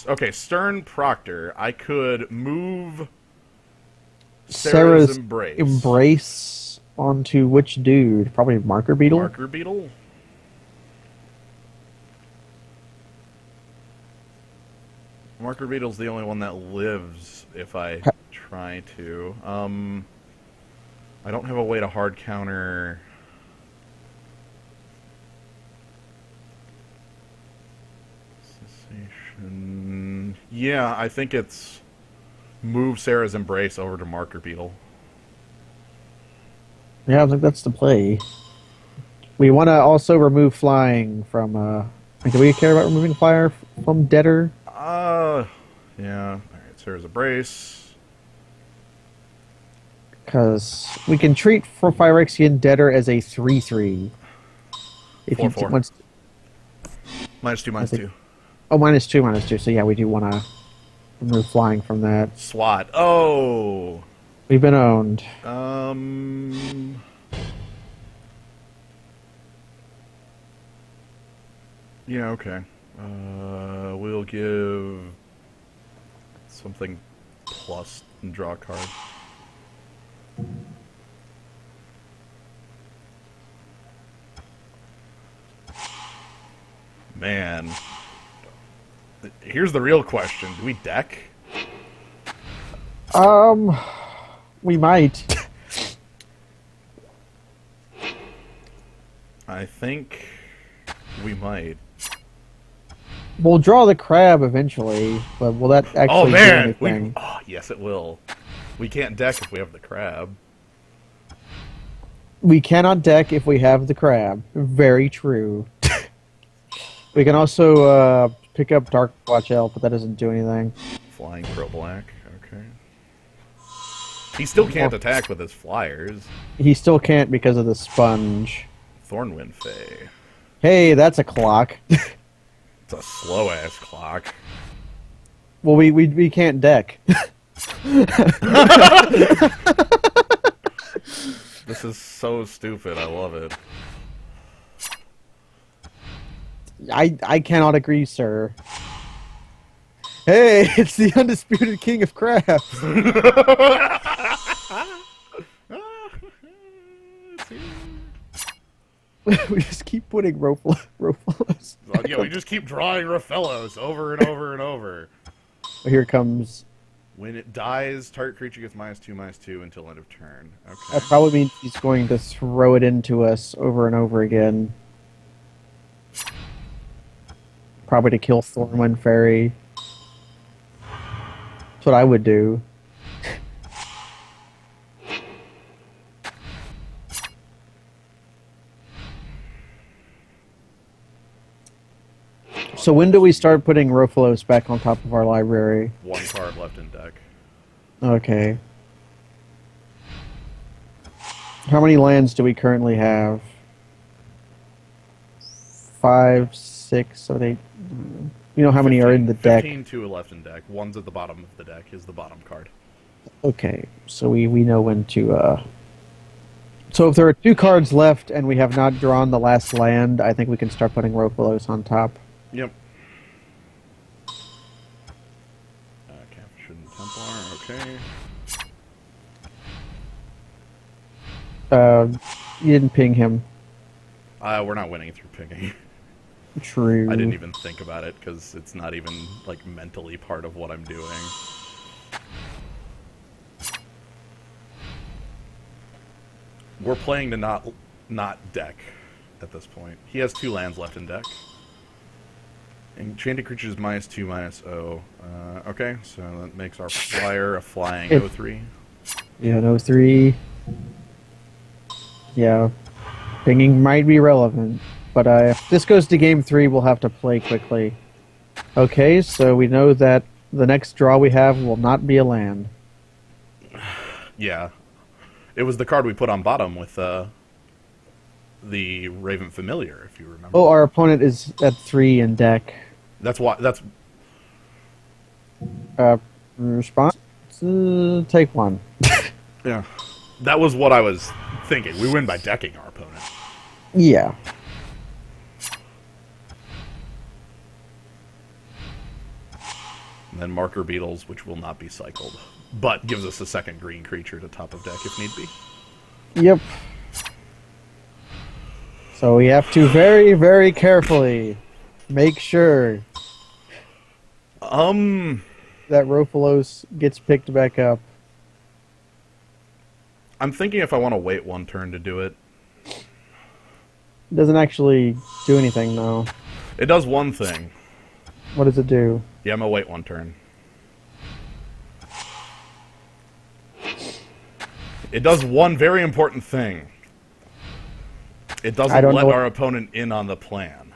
Okay, Stern Proctor. I could move Sarah's Embrace onto which dude? Probably Marker Beetle? Marker Beetle? Marker Beetle's the only one that lives if I try to. I don't have a way to hard counter. Cessation. Yeah, I think it's move Sarah's Embrace over to Marker Beetle. Yeah, I think that's the play. We want to also remove flying from. Do we care about removing fire from Debtor? Yeah. All right, Sarah's Embrace. Because we can treat for Phyrexian Debtor as a 3/3. If 4/4. you once. -2/-2. Oh, -2/-2. So yeah, we do want to remove flying from that. SWAT. Oh. We've been owned. Yeah, okay. We'll give something plus and draw a card. Man. Here's the real question. Do we deck? We might. I think we might. We'll draw the crab eventually, but will that actually do anything? Yes, it will. We can't deck if we have the crab. We cannot deck if we have the crab. Very true. We can also pick up Dark Watch Elf, but that doesn't do anything. Flying pro-black. Okay. He still can't attack with his flyers. He still can't because of the sponge. Thornwind Fae. Hey, that's a clock. It's a slow-ass clock. Well, we can't deck. This is so stupid. I love it. I cannot agree, sir. Hey, it's the undisputed king of crabs. We just keep putting Rofellos. Well, yeah, we just keep drawing Rofellos over and over and over. Here comes. When it dies, target creature gets -2/-2 until end of turn. Okay. That probably means he's going to throw it into us over and over again. Probably to kill Thornwind Fairy. That's what I would do. So when do we start putting Rofellos back on top of our library? One card left in deck. Okay. How many lands do we currently have? 5, 6, 7, 8. You know how many are in the deck? 2 left in deck. One's at the bottom of the deck. Is the bottom card. Okay, so we know when to. So if there are 2 cards left and we have not drawn the last land, I think we can start putting Rofellos on top. Yep. Captured Templar. Okay. You didn't ping him. We're not winning through picking. True. I didn't even think about it because it's not even like mentally part of what I'm doing. We're playing to not deck at this point. He has 2 lands left in deck. Enchanted creatures -2/-0. Okay, so that makes our flyer a flying 0/3. Yeah, no 3. Yeah, pinging might be relevant, but if this goes to game 3, we'll have to play quickly. Okay, so we know that the next draw we have will not be a land. Yeah. It was the card we put on bottom with the Raven Familiar, if you remember. Oh, our opponent is at 3 in deck. That's why. That's Uh, response? Take 1. yeah. That was what I was thinking. We win by decking our opponent. Yeah. And then Marker Beetles, which will not be cycled, but gives us a second green creature to top of deck if need be. Yep. So we have to very, very carefully make sure that Rofalos gets picked back up. I'm thinking if I want to wait one turn to do it. It doesn't actually do anything, though. It does one thing. What does it do? Yeah, I'm gonna wait one turn. It does one very important thing. It doesn't let our opponent in on the plan.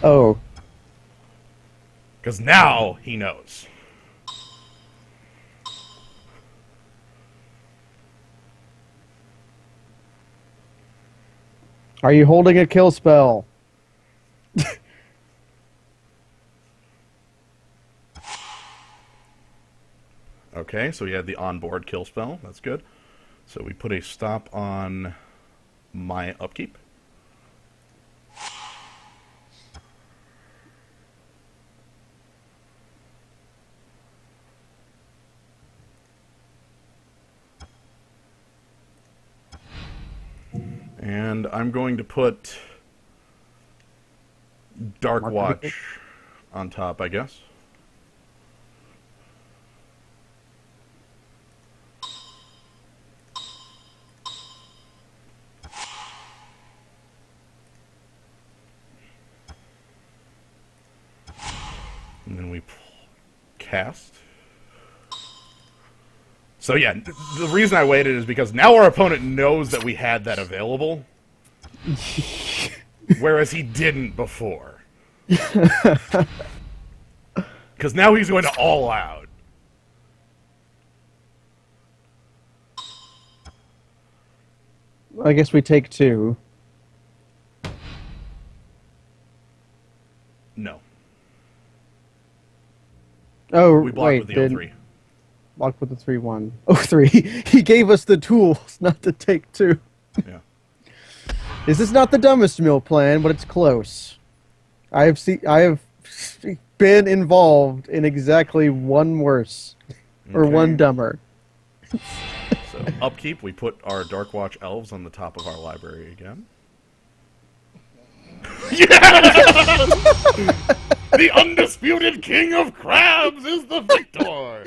Oh. Because now he knows. Are you holding a kill spell? Okay, so we had the onboard kill spell. That's good. So we put a stop on my upkeep. And I'm going to put Dark Watch on top, I guess. And then we cast. So yeah, the reason I waited is because now our opponent knows that we had that available. Whereas he didn't before. Because now he's going to all out. I guess we take 2. No. Oh, We blocked wait. with the 0-3. Blocked with the 3-1. Oh, 3. He gave us the tools not to take 2. Yeah. This is not the dumbest mill plan, but it's close. I have been involved in exactly one worse. Or Okay. one dumber. So, upkeep, we put our Dark Watch elves on the top of our library again. Yeah! The undisputed king of crabs is the victor!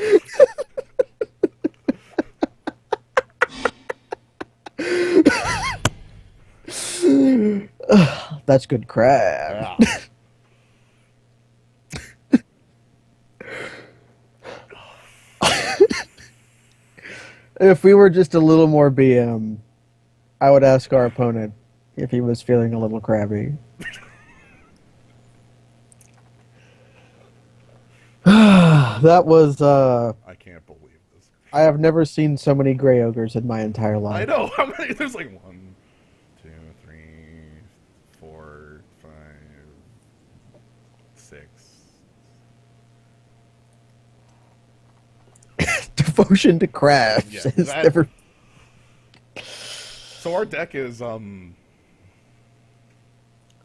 That's good crap. Yeah. If we were just a little more BM, I would ask our opponent if he was feeling a little crabby. That was, I can't believe this. I have never seen so many gray ogres in my entire I life. know, how many? There's like 1, 2, 3, 4, 5, 6. Devotion to crabs Yeah, is that- never... So our deck is, Oh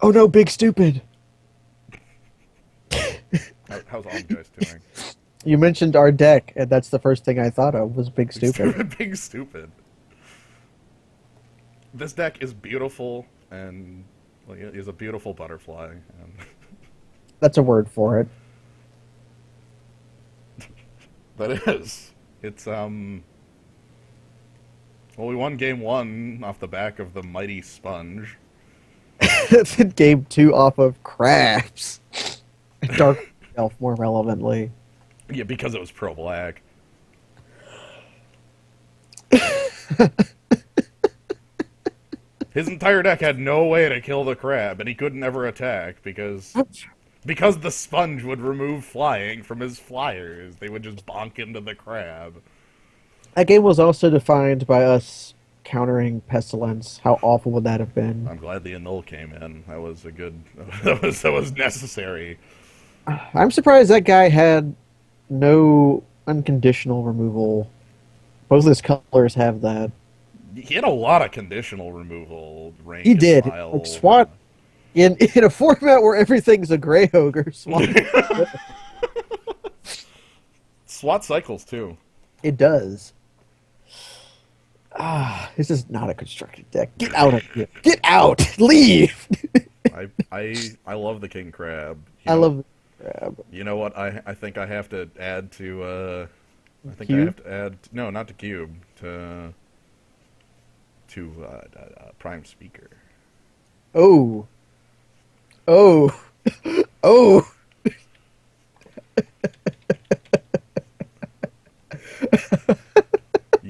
no, big stupid. how's Omgeist doing? You mentioned our deck, and that's the first thing I thought of was big stupid. Big stupid. This deck is beautiful, and like, it is a beautiful butterfly. And That's a word for it. that is. It's, well, we won game 1 off the back of the mighty sponge. Game 2 off of crabs. Dark Elf, more relevantly. Yeah, because it was pro-black. His entire deck had no way to kill the crab, and he couldn't ever attack because the sponge would remove flying from his flyers. They would just bonk into the crab. That game was also defined by us countering Pestilence. How awful would that have been? I'm glad the annul came in. That was a good. That was necessary. I'm surprised that guy had no unconditional removal. Both his colors have that. He had a lot of conditional removal, rank He and did. Like file. SWAT in a format where everything's a gray ogre, SWAT. SWAT cycles too. It does. This is not a constructed deck. Get out of here. Get out. Leave. I love the king crab. I love the crab. You know what? I think I have to add to. I think I Cube? have to add. No, not to cube. To prime speaker. Oh. Oh. Oh.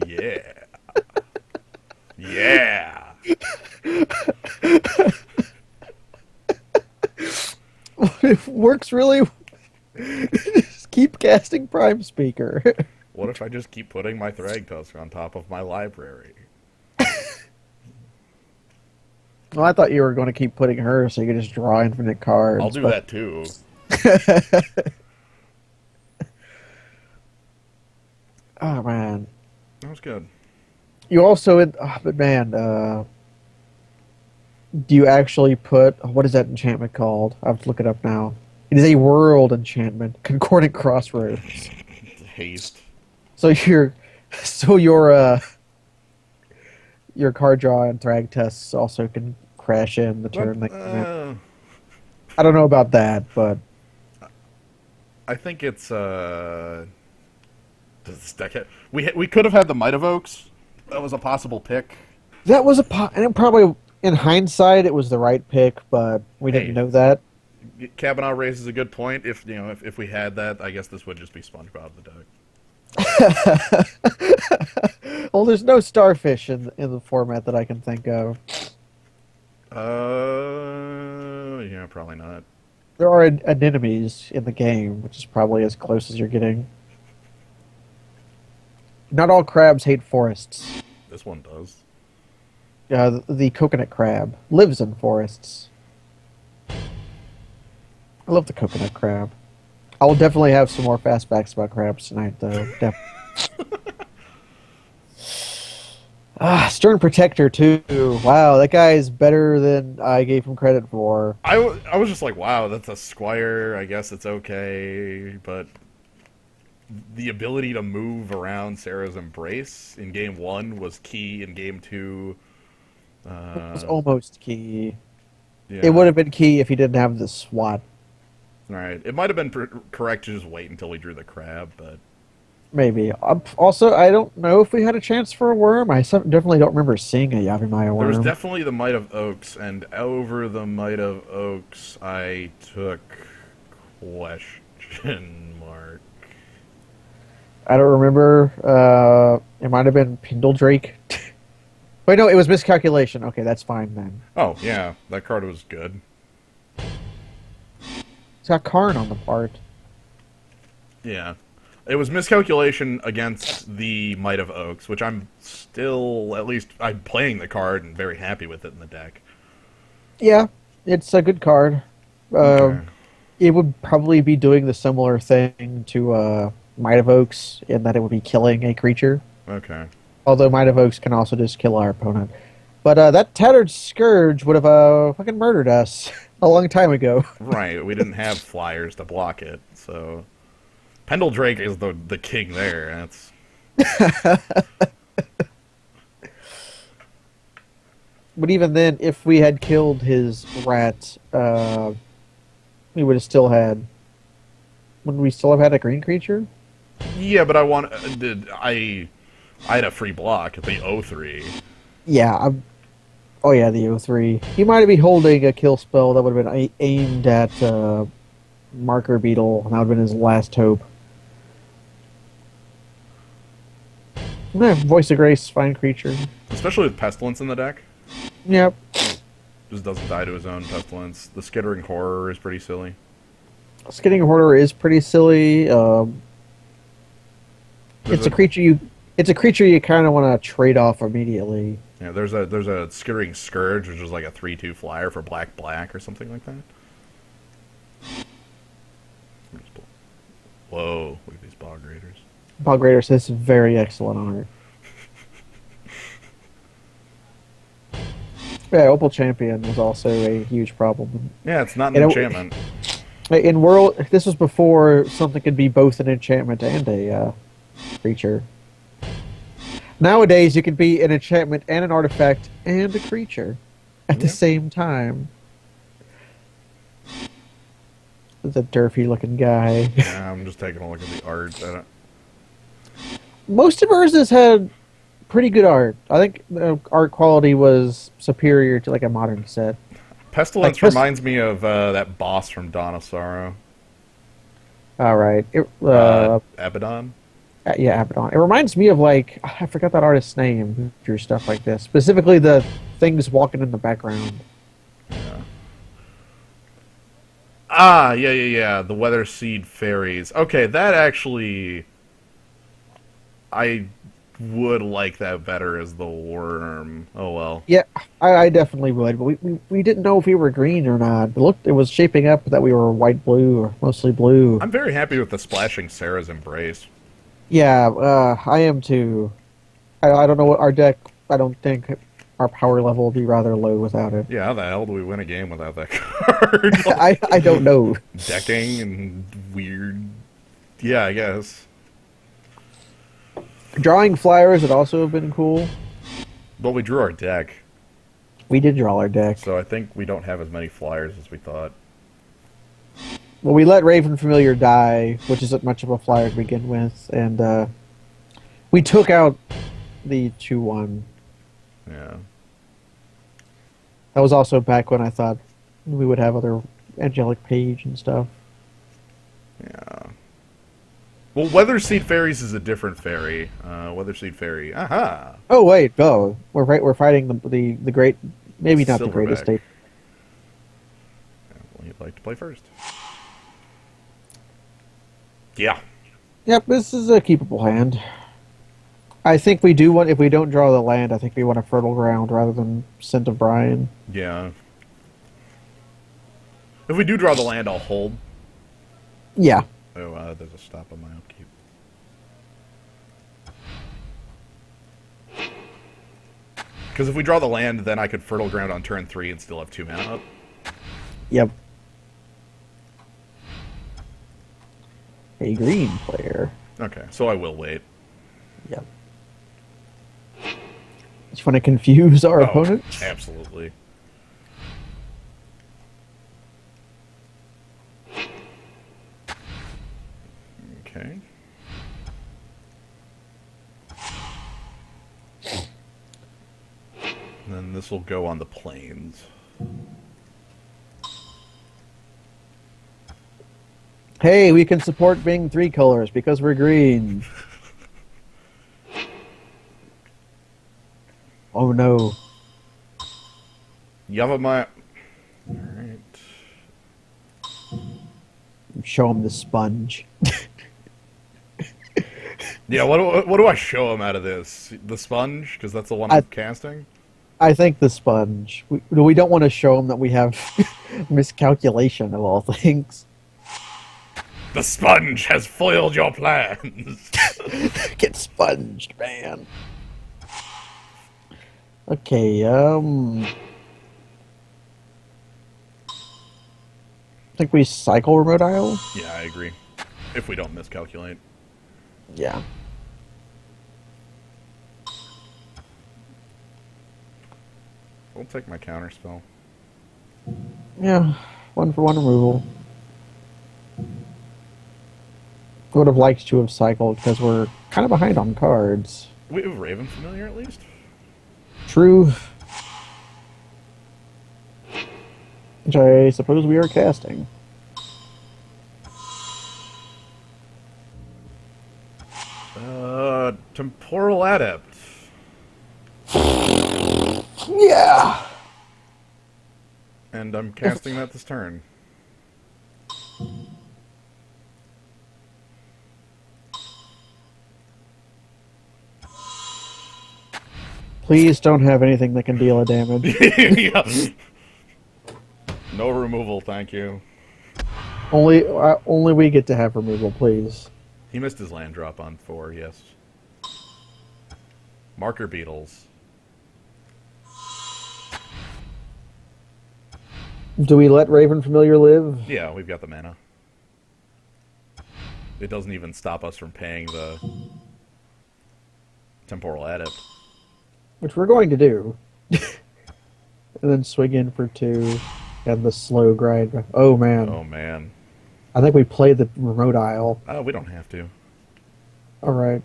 Yeah. Yeah. It works really. Just keep casting Prime Speaker. What if I just keep putting my Thragtusk on top of my library? Well, I thought you were going to keep putting her so you could just draw infinite cards. I'll do but- that too. Oh man, That was good. you also but man, do you actually put what is that enchantment called? I have to look it up now. It is a world enchantment, Concordant Crossroads. Haste. So your card draw and drag tests also can crash in the turn. I don't know about that, but I think it's does this deck have, we could have had the Might of Oaks. That was a possible pick. that was and probably in hindsight it was the right pick, but we Hey. didn't know that. Kavanaugh raises a good point. If we had that, I guess this would just be SpongeBob the Duck. Well, there's no starfish in the format that I can think of. Yeah, probably not. There are anemones in the game, which is probably as close as you're getting. Not all crabs hate forests. This one does. The coconut crab lives in forests. I love the coconut crab. I will definitely have some more fastbacks about crabs tonight, though. Stern Protector, too. Wow, that guy is better than I gave him credit for. I was just like, wow, that's a Squire. I guess it's okay, but the ability to move around Sarah's Embrace in game 1 was key. In game 2, It was almost key. yeah. It would have been key if he didn't have the SWAT. Right. It might have been correct to just wait until he drew the crab, but Maybe. Also, I don't know if we had a chance for a worm. I definitely don't remember seeing a Yavimaya worm. there was definitely the Might of Oaks, and over the Might of Oaks, I took question mark. I don't remember. It might have been Pindledrake. Wait, no, it was miscalculation. Okay, that's fine then. Oh, yeah, that card was good. It's got Karn on the part. Yeah. It was miscalculation against the Might of Oaks, which I'm still, at least, I'm playing the card and very happy with it in the deck. Yeah, it's a good card. Okay. It would probably be doing the similar thing to Might of Oaks in that it would be killing a creature. Okay. Although Might of Oaks can also just kill our opponent. But that Tattered Scourge would have fucking murdered us a long time ago. Right, we didn't have flyers to block it, so... Pendledrake is the king there. That's But even then, if we had killed his rat, we would have still had... Wouldn't we still have had a green creature? yeah, but I had a free block at the 0-3. Yeah. Oh yeah, the O3. He might be holding a kill spell that would have been aimed at Marker Beetle, and that would have been his last hope. Voice of Grace, fine creature. Especially with Pestilence in the deck. Yep. Just doesn't die to his own Pestilence. The Skittering Horror is pretty silly. Skidding Hoarder is pretty silly. It's a creature you it's a creature you kind of want to trade off immediately. Yeah, there's a skittering scourge, which is like a 3/2 flyer for black or something like that. Whoa! Look at these bog raiders. Bog Raider says very excellent art. Yeah, Opal Champion was also a huge problem. Yeah, it's not an And enchantment. in World, this was before something could be both an enchantment and a creature. Nowadays, you can be an enchantment and an artifact and a creature at the Yeah. same time. The derpy looking guy. Yeah, I'm just taking a look at the art. Most of Urza's had pretty good art. I think the art quality was superior to like a modern set. Pestilence Like, reminds me of that boss from Dawn of Sorrow. All right, Abaddon. yeah, Abaddon. It reminds me of like I forgot that artist's name who drew stuff like this. Specifically, the things walking in the background. Yeah. Ah, yeah. The Weather Seed Fairies. Okay, that actually, I would like that better as the worm. Oh well. Yeah, I definitely would, but we didn't know if we were green or not. It was shaping up that we were white blue or mostly blue. I'm very happy with the Splashing Sarah's Embrace. Yeah, I am too. I don't know what our deck. I don't think our power level will be rather low without it. Yeah, how the hell do we win a game without that card? I don't know. Decking and weird. Yeah, I guess. Drawing flyers would also have been cool. But we drew our deck, We did draw our deck. so I think we don't have as many flyers as we thought. Well, we let Raven Familiar die, which isn't much of a flyer to begin with, and we took out the 2/1. Yeah. That was also back when I thought we would have other Angelic Page and stuff. Yeah. Well, Weather Seed Fairies is a different fairy. Weather Seed Fairy. Aha! Oh wait, go. We're fighting the great, maybe not the greatest Silverback. state. Well, you'd like to play first. Yeah. Yep, this is a keepable hand. I think we do want, if we don't draw the land, I think we want a Fertile Ground rather than Scent of Brian. Yeah. If we do draw the land, I'll hold. Yeah. Oh, there's a stop on my upkeep. Because if we draw the land, then I could Fertile Ground on turn 3 and still have 2 mana up. Yep. A green player. Okay, so I will wait. Yep. Just want to confuse our Oh, opponent. absolutely. Okay. And then this will go on the plains. Hey, we can support being 3 colors because we're green. Oh no. Yavamaya. Alright. Show him the sponge. Yeah, what do I show him out of this? The sponge? Because that's the one I'm casting? I think the sponge. We don't want to show him that we have miscalculation of all things. The sponge has foiled your plans! Get sponged, man. Okay, I think we cycle Remote Isle? Yeah, I agree. If we don't miscalculate. Yeah. I'll take my counter spell. Yeah, 1-for-1 removal. Would have liked to have cycled because we're kind of behind on cards. We have Raven Familiar at least? True. Which I suppose we are casting. Temporal Adept. Yeah! And I'm casting that this turn. Please don't have anything that can deal a damage. Yeah. No removal, thank you. Only we get to have removal, please. He missed his land drop on 4, yes. Marker beetles. Do we let Raven Familiar live? Yeah, we've got the mana. It doesn't even stop us from paying the Temporal Adept. Which we're going to do. And then swing in for 2 and the slow grind. Oh man. Oh man. I think we played the remote isle. Oh, we don't have to. Alright.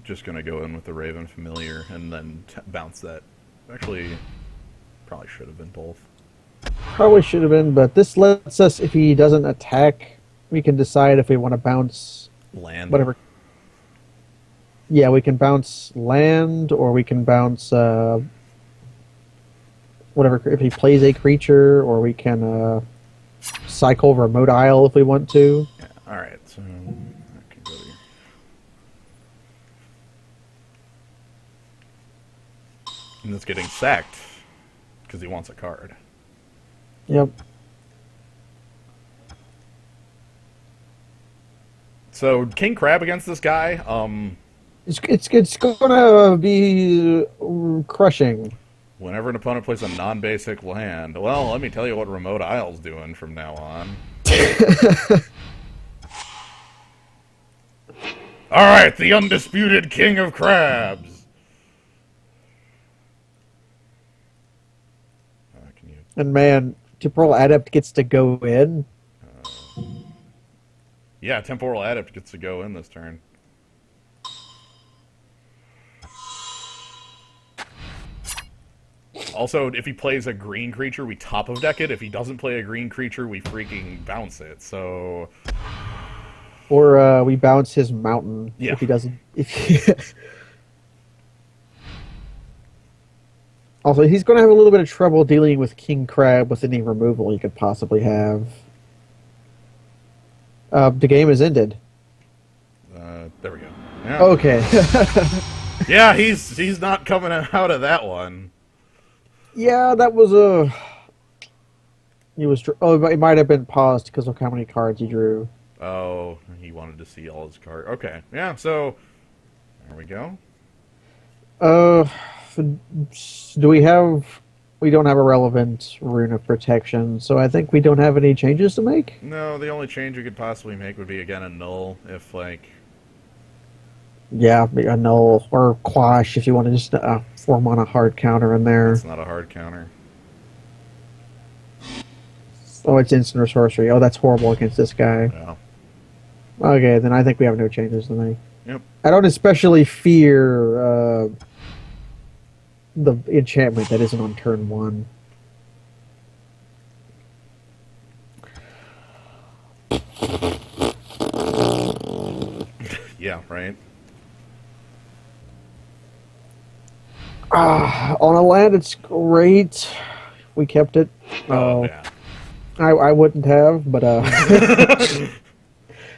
Just gonna go in with the Raven Familiar and then bounce that. Actually, probably should have been both. Probably should have been, but this lets us, if he doesn't attack, we can decide if we want to bounce Land. whatever. Yeah, we can bounce land, or we can bounce whatever. If he plays a creature, or we can cycle remote isle if we want to. Yeah, alright, so I can go here. And it's getting sacked because he wants a card. Yep. So King Crab against this guy, It's gonna be crushing. whenever an opponent plays a non-basic land, well, let me tell you what Remote Isle's doing from now on. Alright, the undisputed King of Crabs! Can you... And man, Temporal Adept gets to go in. Yeah, Temporal Adept gets to go in this turn. Also, if he plays a green creature, we top of deck it. If he doesn't play a green creature, we freaking bounce it. So, Or we bounce his mountain Yeah. if he doesn't. Also, he's going to have a little bit of trouble dealing with King Crab with any removal he could possibly have. The game is ended. there we go. Yeah, Okay. yeah, he's not coming out of that one. Yeah, that was a. He was. Oh, it might have been paused because of how many cards he drew. Oh, he wanted to see all his cards. Okay, yeah, so there we go. Do we have? We don't have a relevant rune of protection, so I think we don't have any changes to make. No, the only change we could possibly make would be, again, a null, if, like... Yeah, a null or quash if you want to just form on a hard counter in there. It's not a hard counter. Oh, it's instant or sorcery. Oh, that's horrible against this guy. Yeah. Okay, then I think we have no changes to make. Yep. I don't especially fear the enchantment that isn't on turn 1. Yeah, right? On a land, it's great. We kept it. Oh, yeah. I wouldn't have, but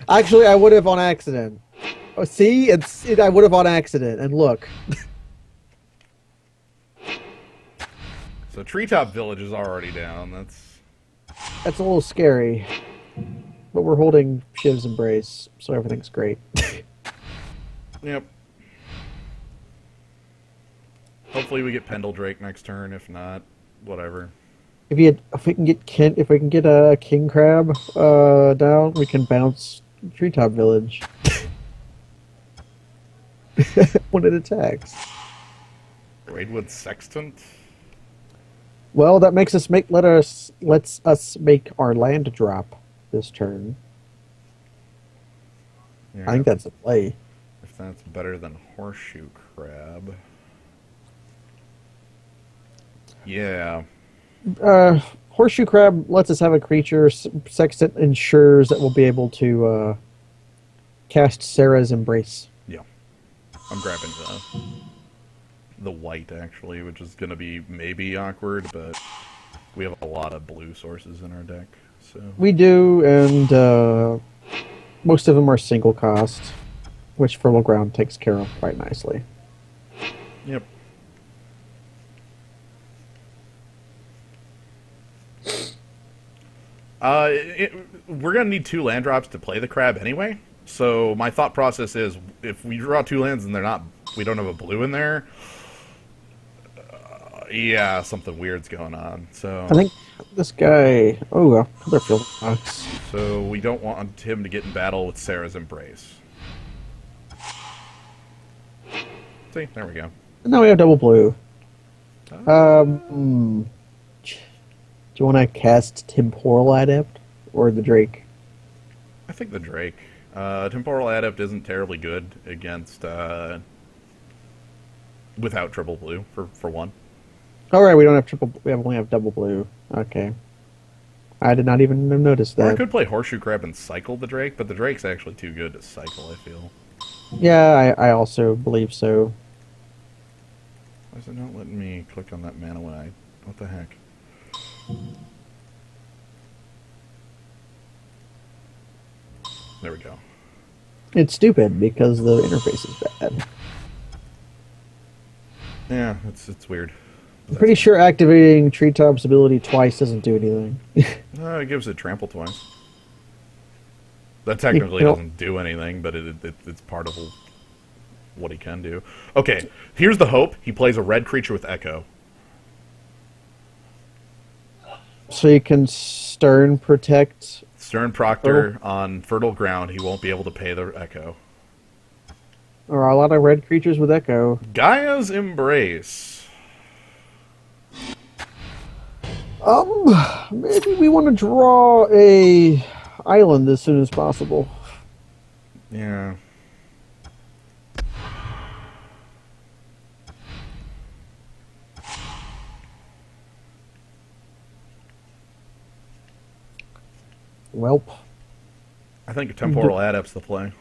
actually, I would have on accident. Oh, see, I would have on accident, and look. So Treetop Village is already down. That's a little scary. But we're holding Shiv's Embrace, so everything's great. Yep. Hopefully we get Pendledrake next turn. If not, whatever. If we can get a King Crab down, we can bounce Treetop Village when it attacks. Braidwood Sextant? Well, that makes us lets us make our land drop this turn. Yeah, I think that's a play. if that's better than Horseshoe Crab. Yeah. Horseshoe Crab lets us have a creature. Sextant ensures that we'll be able to cast Sarah's Embrace. Yeah. I'm grabbing the white, actually, which is going to be maybe awkward, but we have a lot of blue sources in our deck. So We do, and most of them are single cost, which Fertile Ground takes care of quite nicely. yep. We're going to need 2 land drops to play the crab anyway. So my thought process is, if we draw 2 lands and we don't have a blue in there, yeah, something weird's going on. So I think this guy. Oh, another field box. So we don't want him to get in battle with Sarah's Embrace. See, there we go. Now we have double blue. Uh, Do you want to cast Temporal Adept or the Drake? I think the Drake. Temporal Adept isn't terribly good against without triple blue for one. All right, we don't have triple. We only have double blue. Okay, I did not even notice Or I that. could play Horseshoe Crab and cycle the Drake, but the Drake's actually too good to cycle, I feel. Yeah, I also believe so. Why is it not letting me click on that mana when I... What the heck? There we go. It's stupid because the interface is bad. Yeah, it's weird. I'm pretty sure activating Treetop's ability twice doesn't do anything. It gives it trample twice. That technically You know- doesn't do anything, but it's part of what he can do. Okay, here's the hope. He plays a red creature with Echo. So you can Stern Protect. Stern Proctor on fertile ground. He won't be able to pay the Echo. Or a lot of red creatures with Echo. Gaia's Embrace. Maybe we want to draw a island as soon as possible. Yeah. Welp. I think Temporal Adept's the play.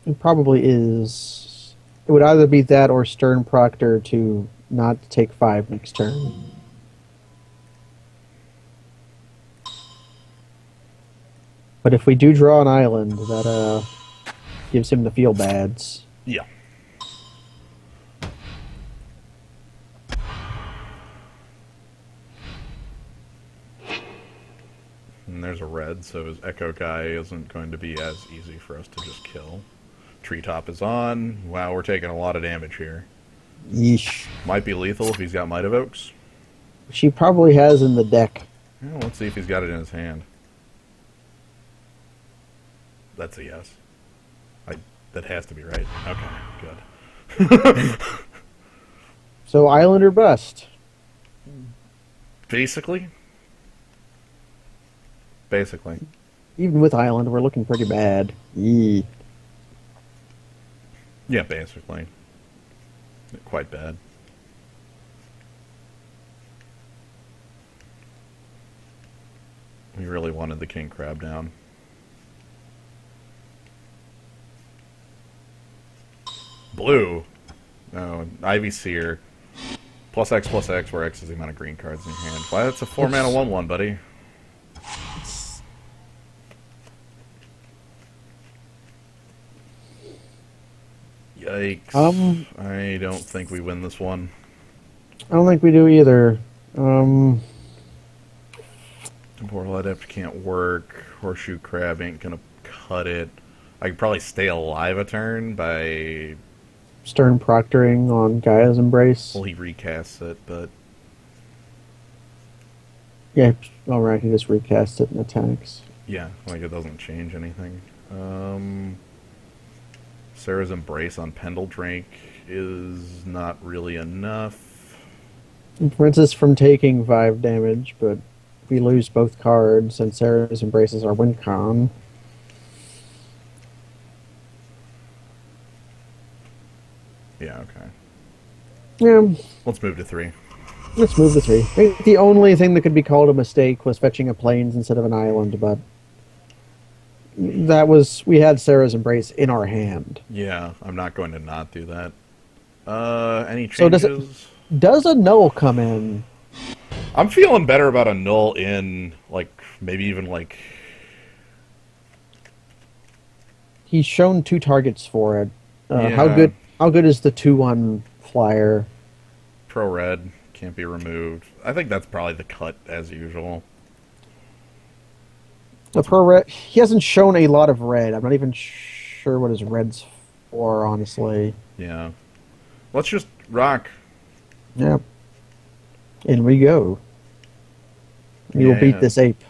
It probably is. It would either be that or Stern Proctor to not take 5 next turn. But if we do draw an island, that gives him the feel bads. Yeah. And there's a red, so his Echo guy isn't going to be as easy for us to just kill. Treetop is on. Wow, we're taking a lot of damage here. Yeesh. Might be lethal if he's got Might of Oaks. She probably has in the deck. Yeah, let's see if he's got it in his hand. That's a yes. That has to be right. Okay, good. So island or bust. Basically. Even with island, we're looking pretty bad. Yee. Yeah, basically. Quite bad. We really wanted the king crab down. Blue. No, Ivy Seer. +X, where X is the amount of green cards in your hand. Why, that's a 4-mana 1/1, buddy. Yikes. I don't think we win this one. I don't think we do either. Temporal Adept can't work. Horseshoe Crab ain't gonna cut it. I could probably stay alive a turn by... Stern Proctoring on Gaia's Embrace. Well, he recasts it, but... Yeah, alright, he just recast it and attacks. Yeah, like it doesn't change anything. Sarah's Embrace on Pendledrake is not really enough. It prevents us from taking 5 damage, but if we lose both cards and Sarah's Embraces our win con. Yeah, okay. Yeah, Let's move to 3. let's move to 3. I think the only thing that could be called a mistake was fetching a plains instead of an island, but that was, we had Sarah's Embrace in our hand. Yeah, I'm not going to not do that. Any So changes? does a null come in? I'm feeling better about a null in, like, maybe even, like, He's shown 2 targets for it. How yeah, good? How good is the 2/1 flyer? pro red can't be removed. I think that's probably the cut as usual. The Let's, pro red. He hasn't shown a lot of red. I'm not even sure what his red's for, honestly. yeah. Let's just rock. Yeah. In we go. We will beat Yeah. this ape.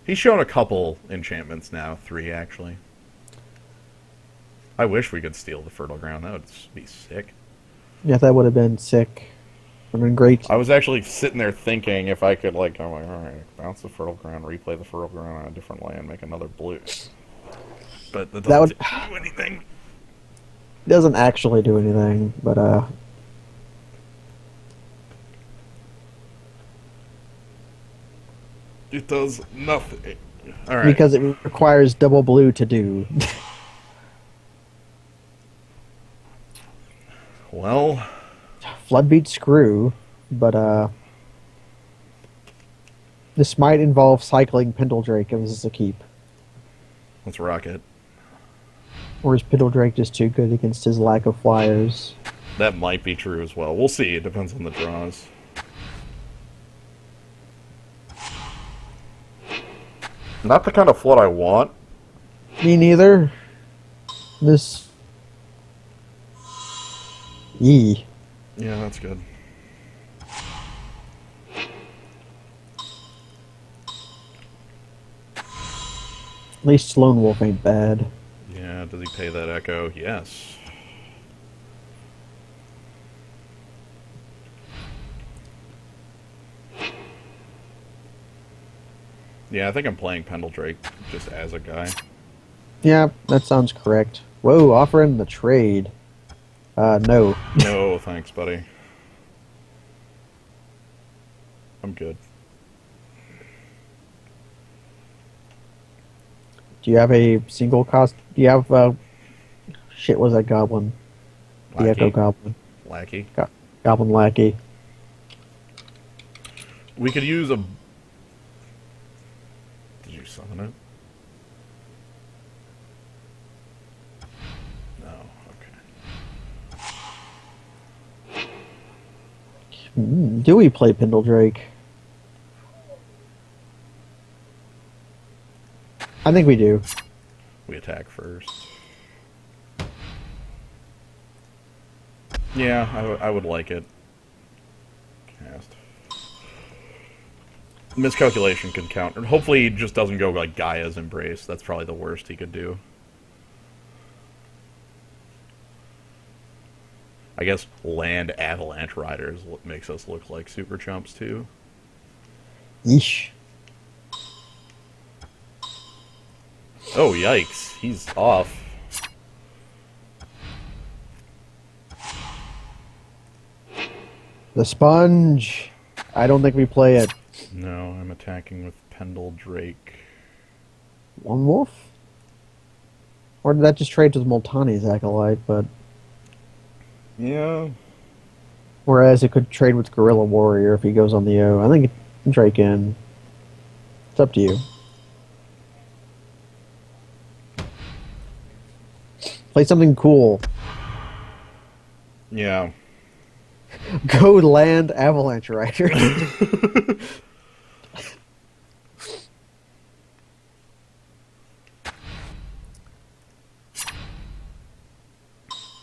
He's shown a couple enchantments now, 3 actually. I wish we could steal the fertile ground. That would be sick. Yeah, that would have been sick. Would have been great. I was actually sitting there thinking if I could, like, I'm like, all right, bounce the fertile ground, replay the fertile ground on a different land, make another blue. But that That doesn't would do anything. doesn't actually do anything, but It does nothing. All right. because it requires double blue to do. Well, Flood beat screw, but this might involve cycling Pendledrake if this is a keep. let's rock it. Or is Pendledrake just too good against his lack of flyers? That might be true as well. We'll see. It depends on the draws. Not the kind of flood I want. Me neither. This. Yee. Yeah, that's good. At least Lone Wolf ain't bad. Yeah, does he pay that echo? Yes. Yeah, I think I'm playing Pendledrake just as a guy. Yeah, that sounds correct. Whoa, offering the trade. No. No, thanks, buddy. I'm good. Do you have a single cost? Do you have, shit, was that goblin? The Lackey. Echo Goblin. Lackey. Goblin Lackey. We could use a... Did you summon it? No, okay. Do we play Pendledrake? I think we do. We attack first. Yeah, I would like it. Cast. Miscalculation can count. Hopefully he just doesn't go like Gaia's Embrace. That's probably the worst he could do. I guess land Avalanche Riders makes us look like super chumps too. Yeesh. Oh, yikes. He's off. The Sponge. I don't think we play it. No, I'm attacking with Pendledrake. Lone Wolf? Or did that just trade with Multani's Acolyte, but... Yeah. Whereas it could trade with Gorilla Warrior if he goes on the O. I think Drake in. It's up to you. Play something cool. Yeah. Go land Avalanche Rider.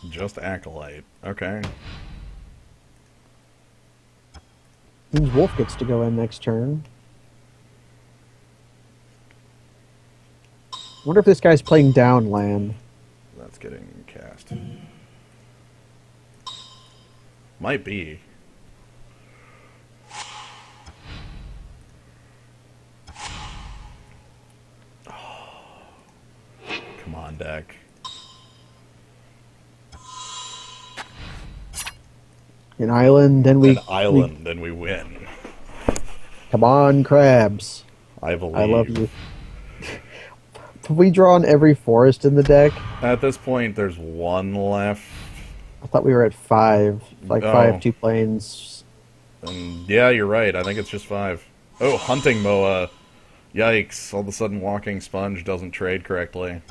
Just Acolyte. Okay. Means Wolf gets to go in next turn. Wonder if this guy's playing down land. That's getting cast. Might be. Come on, deck. An island, then An island, then we win. Come on, crabs. I believe. I love you. Have we drawn every forest in the deck? At this point, there's one left. I thought we were at 5. Like 5 Oh, 2 planes. and yeah, you're right. I think it's just 5. Oh, hunting moa. Yikes! All of a sudden, walking sponge doesn't trade correctly.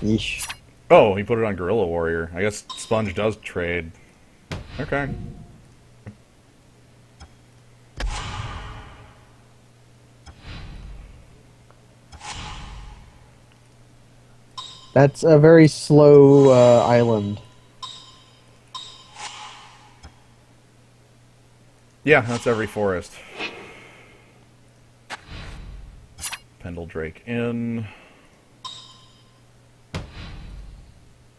Yeesh. Oh, he put it on gorilla warrior. I guess sponge does trade. Okay. That's a very slow island. Yeah, that's every forest. Pendle Drake in.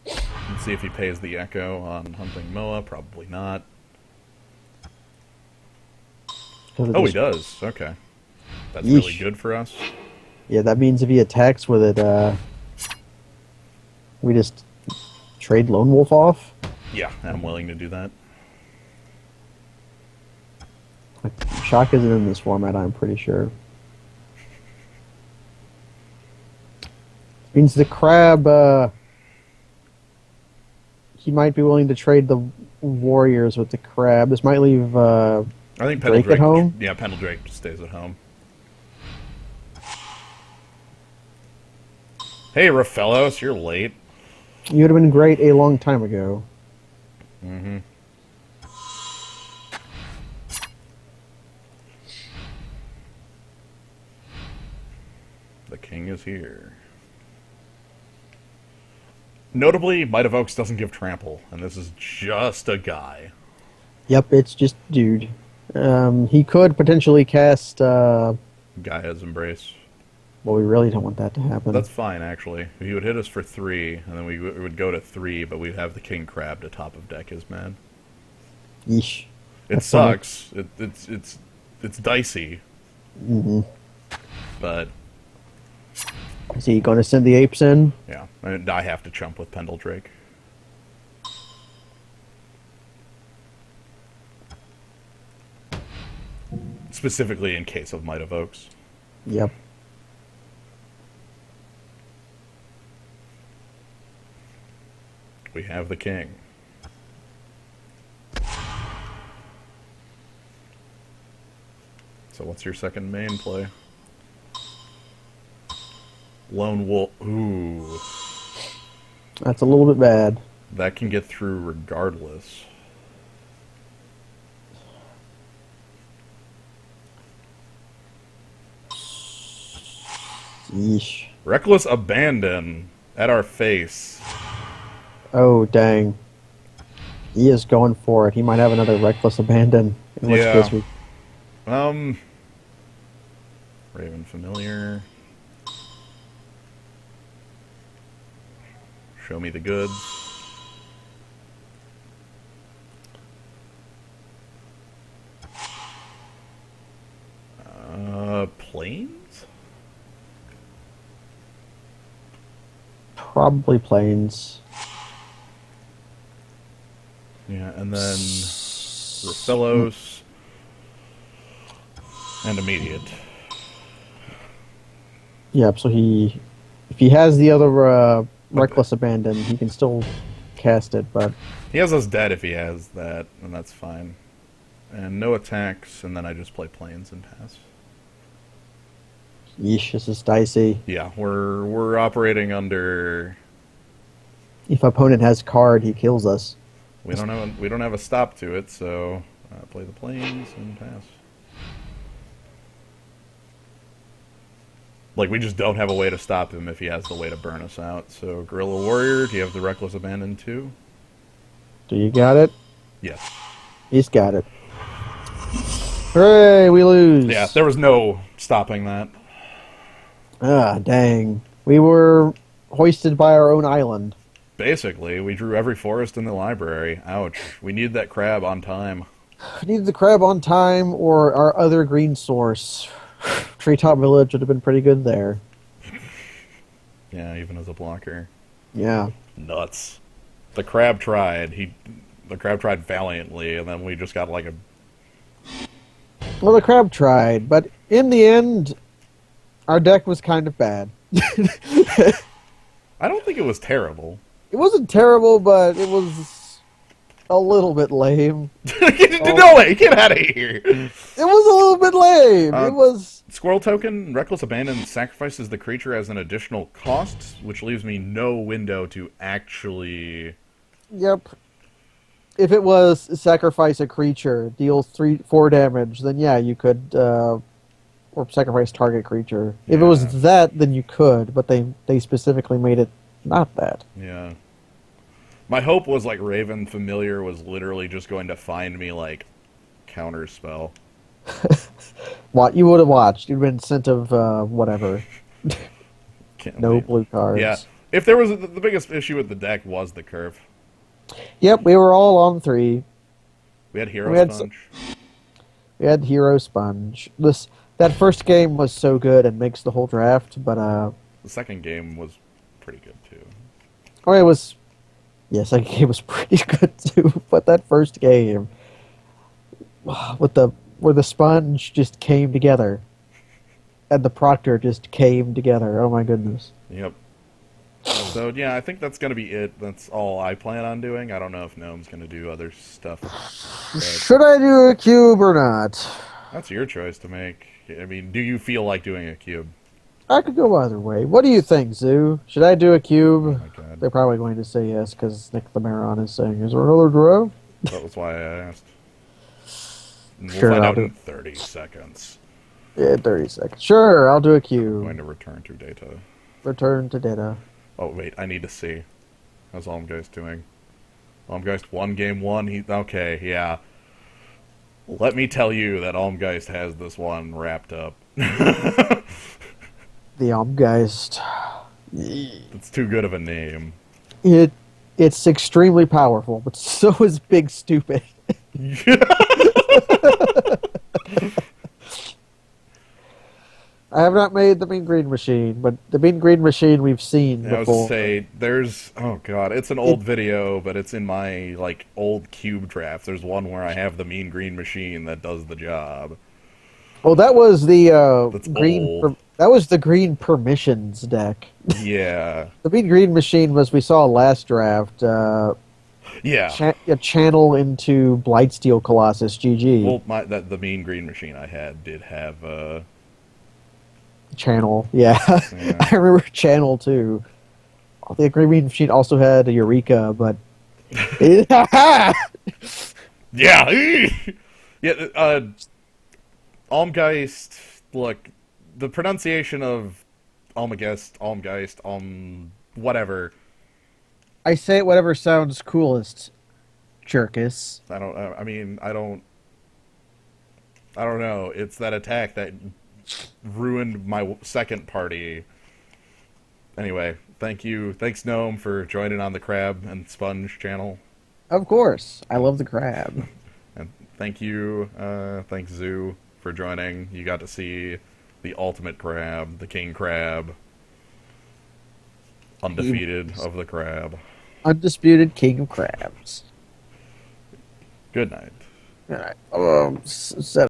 Let's see if he pays the echo on hunting moa. Probably not. Oh, he does. Okay. That's really Yeesh. good for us. Yeah, that means if he attacks with it, we just trade Lone Wolf off. Yeah, I'm willing to do that. Like, Shock isn't in this format, I'm pretty sure. Means the crab, he might be willing to trade the warriors with the crab. This might leave I think Pendle Drake Drake at home. Yeah, Pendle Drake stays at home. Hey, Raphaelos, you're late. You would have been great a long time ago. Mm-hmm. The king is here. Notably, Might of Oaks doesn't give trample, and this is just a guy. Yep, it's just dude. He could potentially cast. Gaia's Embrace. Well, we really don't want that to happen. That's fine, actually. He would hit us for 3, and then we would go to 3, but we'd have the king crab to top of deck his man. Yeesh. It That's sucks. It's dicey, Mm-hmm. but Is he going to send the apes in? yeah, and I have to chump with Pendle Drake. Specifically in case of Might of Oaks. Yep. We have the king. So what's your second main play? Lone Wolf. Ooh. That's a little bit bad. That can get through regardless. Yeesh. Reckless Abandon at our face. Oh, dang. He is going for it. He might have another reckless abandon. In which Yeah. case we... Raven Familiar. Show me the goods. Planes? Probably planes. Yeah, and then Raphaelos and immediate. Yep, so he... If he has the other reckless abandon, he can still cast it, but... He has us dead if he has that, and that's fine. And no attacks, and then I just play planes and pass. Yeesh, this is dicey. Yeah, we're operating under. If opponent has card, he kills us. We don't have a stop to it, so play the planes and pass. Like, we just don't have a way to stop him if he has the way to burn us out. So, Guerrilla Warrior, do you have the Reckless Abandon too? Do you got it? Yes. He's got it. Hooray, we lose. Yeah, there was no stopping that. Ah, dang. We were hoisted by our own island. Basically, we drew every forest in the library. Ouch. We need that crab on time. We needed the crab on time or our other green source. Treetop Village would have been pretty good there. Yeah, even as a blocker. Yeah. Nuts. The crab tried. The crab tried valiantly, and then we just got like a... Well, the crab tried, but in the end, our deck was kind of bad. I don't think it was terrible. It wasn't terrible, but it was a little bit lame. Oh, No way! Get out of here! it was a little bit lame. Uh, It was. Squirrel token, Reckless Abandon sacrifices the creature as an additional cost, which leaves me no window to actually. Yep. If it was sacrifice a creature, deals 4 damage, then yeah, you could, or sacrifice target creature. If it Yeah. was that, then you could, but they specifically made it not that. Yeah. My hope was like Raven Familiar was literally just going to find me like counter spell. What you would have watched, you'd been sent of whatever. Can't No wait. blue cards. Yeah. If there was the biggest issue with the deck was the curve. Yep, we were all on 3. We had Hero We had Sponge. We had Hero Sponge. That first game was so good and makes the whole draft, but The second game was pretty good too. or it was second game was pretty good too. But that first game, with the where the sponge just came together, and the proctor just came together. Oh my goodness! Yep. So yeah, I think that's gonna be it. That's all I plan on doing. I don't know if Gnome's gonna do other stuff. But Should I do a cube or not? that's your choice to make. I mean, do you feel like doing a cube? I could go either way. What do you think, Zoo? Should I do a Oh cube? my god. They're probably going to say yes because Nick the Maron is saying, "Is there another draft?" That was why I asked. And we'll Sure, find I'll out do in it. 30 seconds. Yeah, 30 seconds. Sure, I'll do a I'm cube. going to return to data. Return to data. Oh wait, I need to see. How's Almgeist doing? Almgeist won game 1. Okay, yeah. Let me tell you that Almgeist has this one wrapped up. The Omgeist. It's too good of a name. It's extremely powerful, but so is Big Stupid. I have not made the Mean Green Machine, but the Mean Green Machine we've seen I was before. to say, there's, oh god, it's an old video, but it's in my, like, old cube draft. There's one where I have the Mean Green Machine that does the job. Oh, that was the That's green. old. That was the Green Permissions deck. Yeah. The Mean Green Machine was we saw last draft. Yeah. A channel into Blightsteel Colossus. GG. Well, the Mean Green Machine I had did have, Channel. Yeah, yeah. I remember Channel too. Oh, the Green Machine also had a Eureka, but Yeah! Yeah, Almgeist, look, the pronunciation of Almgeist, whatever. I say it whatever sounds coolest. Jerkus. I don't know. It's that attack that ruined my second party. Anyway, thank you. Thanks, Gnome, for joining on the Crab and Sponge channel. Of course, I love the crab. And thank you, thanks Zoo for joining. You got to see the ultimate crab, the king crab, undefeated of the crab. Undisputed king of crabs. Good night. All right. Set